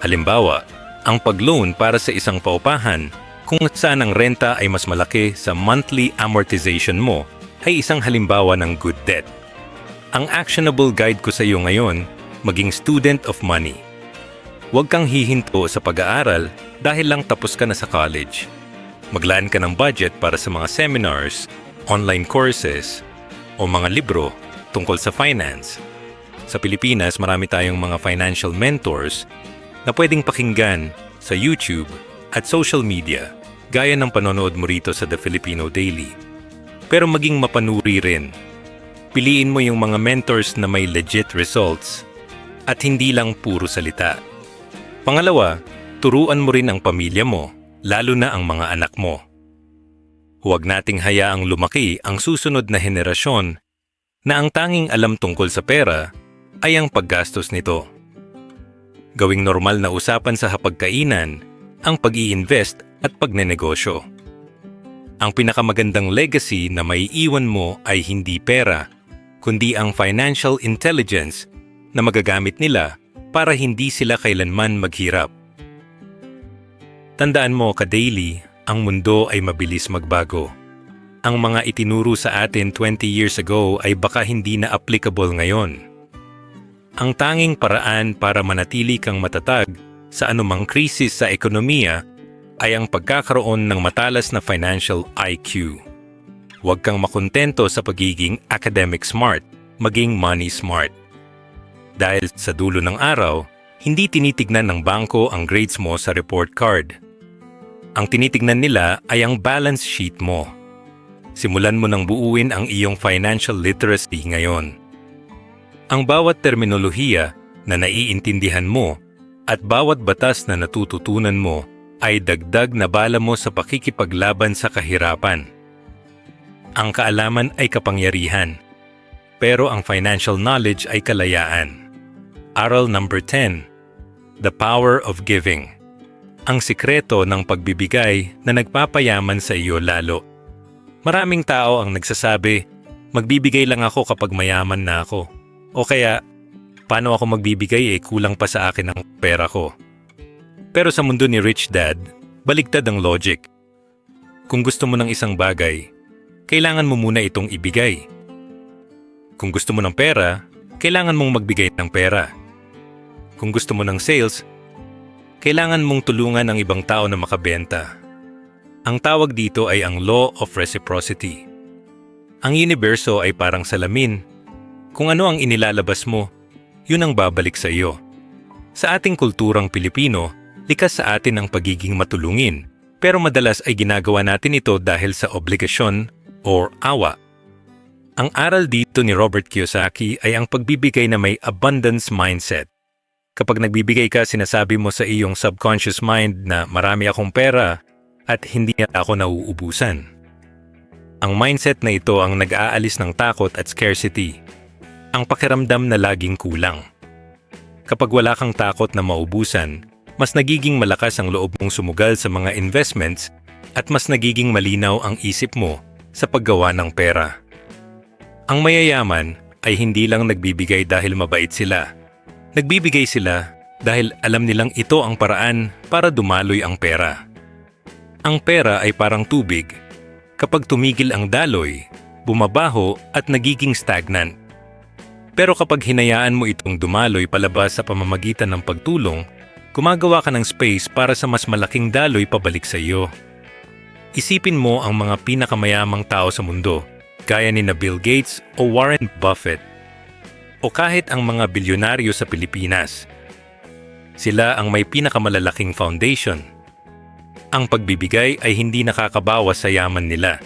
Halimbawa, ang pag-loan para sa isang paupahan kung saan ang renta ay mas malaki sa monthly amortization mo ay isang halimbawa ng good debt. Ang actionable guide ko sa iyo ngayon, maging student of money. Huwag kang hihinto sa pag-aaral dahil lang tapos ka na sa college. Maglaan ka ng budget para sa mga seminars, online courses, o mga libro tungkol sa finance. Sa Pilipinas, marami tayong mga financial mentors na pwedeng pakinggan sa YouTube at social media, gaya ng panonood mo rito sa The Filipino Daily. Pero maging mapanuri rin. Piliin mo yung mga mentors na may legit results at hindi lang puro salita. Pangalawa, turuan mo rin ang pamilya mo, lalo na ang mga anak mo. Huwag nating hayaang lumaki ang susunod na henerasyon na ang tanging alam tungkol sa pera ay ang paggastos nito. Gawing normal na usapan sa hapagkainan ang pag-i-invest at pagnenegosyo. Ang pinakamagandang legacy na may iwan mo ay hindi pera, kundi ang financial intelligence na magagamit nila para hindi sila kailanman maghirap. Tandaan mo ka-daily, ang mundo ay mabilis magbago. ang mga itinuro sa atin 20 years ago ay baka hindi na applicable ngayon. Ang tanging paraan para manatili kang matatag sa anumang krisis sa ekonomiya ay ang pagkakaroon ng matalas na financial IQ. Huwag kang makontento sa pagiging academic smart, maging money smart. Dahil sa dulo ng araw, hindi tinitignan ng bangko ang grades mo sa report card. Ang tinitignan nila ay ang balance sheet mo. Simulan mo nang buuin ang iyong financial literacy ngayon. Ang bawat terminolohiya na naiintindihan mo at bawat batas na natututunan mo ay dagdag na bala mo sa pakikipaglaban sa kahirapan. Ang kaalaman ay kapangyarihan, pero ang financial knowledge ay kalayaan. Aral number 10. The Power of Giving. Ang sikreto ng pagbibigay na nagpapayaman sa iyo lalo. Maraming tao ang nagsasabi, magbibigay lang ako kapag mayaman na ako. O kaya, paano ako magbibigay kulang pa sa akin ang pera ko. Pero sa mundo ni Rich Dad, baligtad ang logic. Kung gusto mo ng isang bagay, kailangan mo muna itong ibigay. Kung gusto mo ng pera, kailangan mong magbigay ng pera. Kung gusto mo ng sales, kailangan mong tulungan ang ibang tao na makabenta. Ang tawag dito ay ang law of reciprocity. Ang universo ay parang salamin. Kung ano ang inilalabas mo, yun ang babalik sa iyo. Sa ating kulturang Pilipino, likas sa atin ang pagiging matulungin, pero madalas ay ginagawa natin ito dahil sa obligasyon or awa. Ang aral dito ni Robert Kiyosaki ay ang pagbibigay na may abundance mindset. Kapag nagbibigay ka, sinasabi mo sa iyong subconscious mind na marami akong pera at hindi ako nauubusan. Ang mindset na ito ang nag-aalis ng takot at scarcity. Ang pakiramdam na laging kulang. Kapag wala kang takot na maubusan, mas nagiging malakas ang loob mong sumugal sa mga investments at mas nagiging malinaw ang isip mo sa paggawa ng pera. Ang mayayaman ay hindi lang nagbibigay dahil mabait sila. Nagbibigay sila dahil alam nilang ito ang paraan para dumaloy ang pera. Ang pera ay parang tubig. Kapag tumigil ang daloy, bumabaho at nagiging stagnant. Pero kapag hinayaan mo itong dumaloy palabas sa pamamagitan ng pagtulong, gumagawa ka ng space para sa mas malaking daloy pabalik sa iyo. Isipin mo ang mga pinakamayamang tao sa mundo, gaya ni Bill Gates o Warren Buffett, o kahit ang mga bilyonaryo sa Pilipinas. Sila ang may pinakamalalaking foundation. Ang pagbibigay ay hindi nakakabawas sa yaman nila.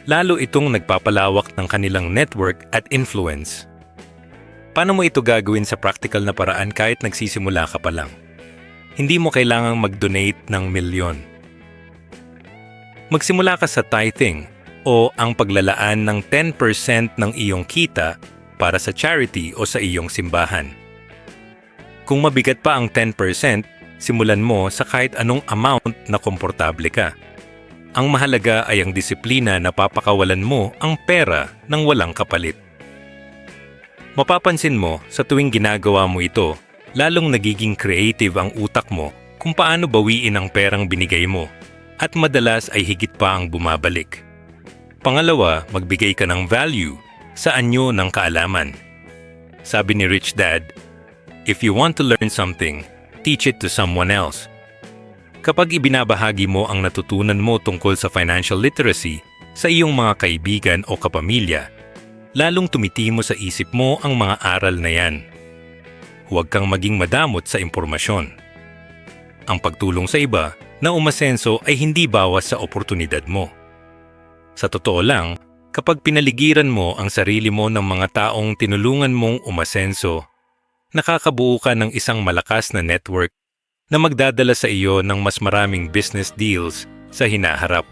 Lalo itong nagpapalawak ng kanilang network at influence. Paano mo ito gagawin sa practical na paraan kahit nagsisimula ka pa lang? Hindi mo kailangang mag-donate ng milyon. Magsimula ka sa tithing o ang paglalaan ng 10% ng iyong kita para sa charity o sa iyong simbahan. Kung mabigat pa ang 10%, simulan mo sa kahit anong amount na komportable ka. Ang mahalaga ay ang disiplina na papakawalan mo ang pera ng walang kapalit. Mapapansin mo sa tuwing ginagawa mo ito, lalong nagiging creative ang utak mo kung paano bawiin ang perang binigay mo at madalas ay higit pa ang bumabalik. Pangalawa, magbigay ka ng value sa anyo ng kaalaman. Sabi ni Rich Dad, "If you want to learn something, teach it to someone else." Kapag ibinabahagi mo ang natutunan mo tungkol sa financial literacy sa iyong mga kaibigan o kapamilya, lalong tumitimo sa isip mo ang mga aral na yan. Huwag kang maging madamot sa impormasyon. Ang pagtulong sa iba na umasenso ay hindi bawas sa oportunidad mo. Sa totoo lang, kapag pinaligiran mo ang sarili mo ng mga taong tinulungan mong umasenso, nakakabuo ka ng isang malakas na network na magdadala sa iyo ng mas maraming business deals sa hinaharap.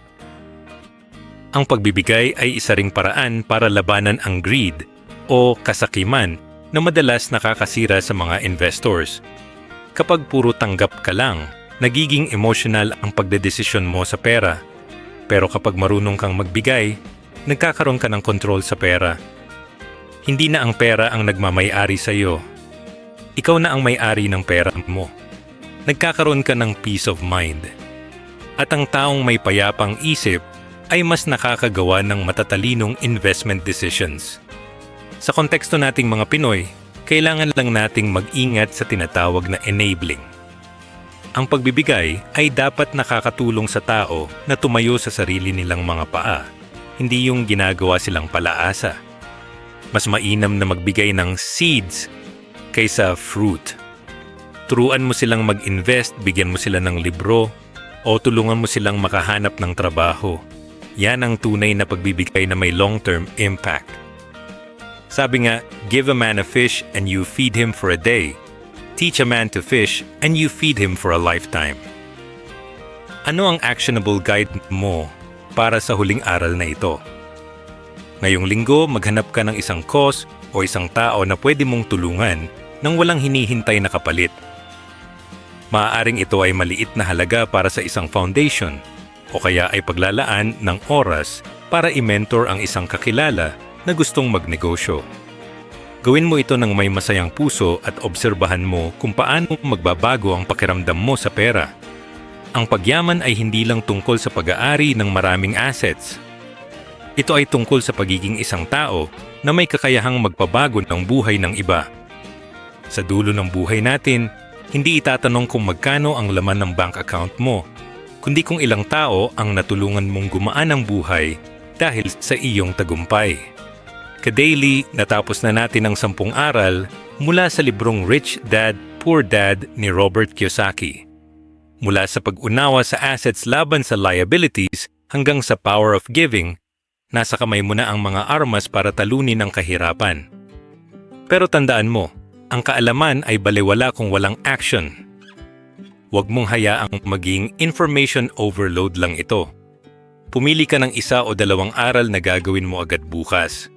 Ang pagbibigay ay isa ring paraan para labanan ang greed o kasakiman na madalas nakakasira sa mga investors. Kapag puro tanggap ka lang, nagiging emotional ang pagdedesisyon mo sa pera. Pero kapag marunong kang magbigay, nagkakaroon ka ng kontrol sa pera. Hindi na ang pera ang nagmamay-ari sa iyo. Ikaw na ang may-ari ng pera mo. Nagkakaroon ka ng peace of mind. At ang taong may payapang isip ay mas nakakagawa ng matatalinong investment decisions. Sa konteksto nating mga Pinoy, kailangan lang nating mag-ingat sa tinatawag na enabling. Ang pagbibigay ay dapat nakakatulong sa tao na tumayo sa sarili nilang mga paa, hindi yung ginagawa silang palaasa. Mas mainam na magbigay ng seeds kaysa fruit. Turuan mo silang mag-invest, bigyan mo sila ng libro, o tulungan mo silang makahanap ng trabaho. Yan ang tunay na pagbibigay na may long-term impact. Sabi nga, give a man a fish and you feed him for a day. Teach a man to fish and you feed him for a lifetime. Ano ang actionable guide mo para sa huling aral na ito? Ngayong linggo, maghanap ka ng isang cause o isang tao na pwede mong tulungan nang walang hinihintay na kapalit. Maaaring ito ay maliit na halaga para sa isang foundation o kaya ay paglalaan ng oras para i-mentor ang isang kakilala na gustong magnegosyo. Gawin mo ito ng may masayang puso at obserbahan mo kung paano magbabago ang pakiramdam mo sa pera. Ang pagyaman ay hindi lang tungkol sa pag-aari ng maraming assets. Ito ay tungkol sa pagiging isang tao na may kakayahang magpabago ng buhay ng iba. Sa dulo ng buhay natin, hindi itatanong kung magkano ang laman ng bank account mo, kundi kung ilang tao ang natulungan mong gumaan ang buhay dahil sa iyong tagumpay. Ka-daily, natapos na natin ang 10 aral mula sa librong Rich Dad, Poor Dad ni Robert Kiyosaki. Mula sa pag-unawa sa assets laban sa liabilities hanggang sa power of giving, nasa kamay mo na ang mga armas para talunin ang kahirapan. Pero tandaan mo, ang kaalaman ay balewala kung walang action. Huwag mong hayaang maging information overload lang ito. Pumili ka ng 1 o 2 aral na gagawin mo agad bukas.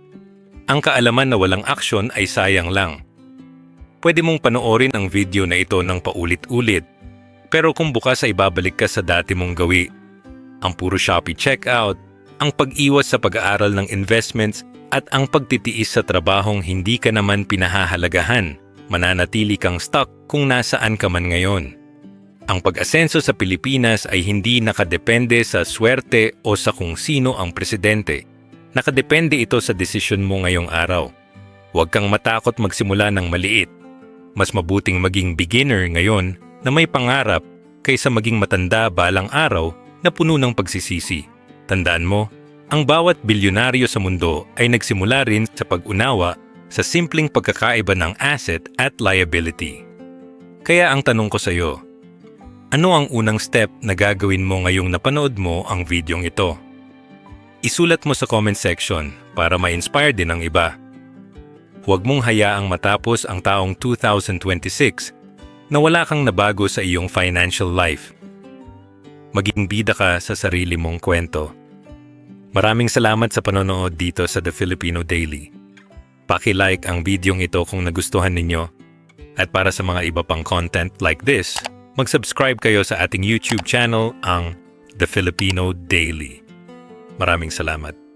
Ang kaalaman na walang aksyon ay sayang lang. Pwede mong panoorin ang video na ito ng paulit-ulit, pero kung bukas ay babalik ka sa dati mong gawi. Ang puro Shopee checkout, ang pag-iwas sa pag-aaral ng investments, at ang pagtitiis sa trabahong hindi ka naman pinahahalagahan, mananatili kang stuck kung nasaan ka man ngayon. Ang pag-asenso sa Pilipinas ay hindi nakadepende sa swerte o sa kung sino ang presidente. Nakadepende ito sa desisyon mo ngayong araw. Huwag kang matakot magsimula ng maliit. Mas mabuting maging beginner ngayon na may pangarap kaysa maging matanda balang araw na puno ng pagsisisi. Tandaan mo, ang bawat bilyonaryo sa mundo ay nagsimula rin sa pag-unawa sa simpleng pagkakaiba ng asset at liability. Kaya ang tanong ko sa iyo, ano ang unang step na gagawin mo ngayong napanood mo ang videong ito? Isulat mo sa comment section para ma-inspire din ang iba. Huwag mong hayaang matapos ang taong 2026 na wala kang nabago sa iyong financial life. Maging bida ka sa sarili mong kwento. Maraming salamat sa panonood dito sa The Filipino Daily. Paki-like ang videong ito kung nagustuhan ninyo. At para sa mga iba pang content like this, mag-subscribe kayo sa ating YouTube channel, ang The Filipino Daily. Maraming salamat.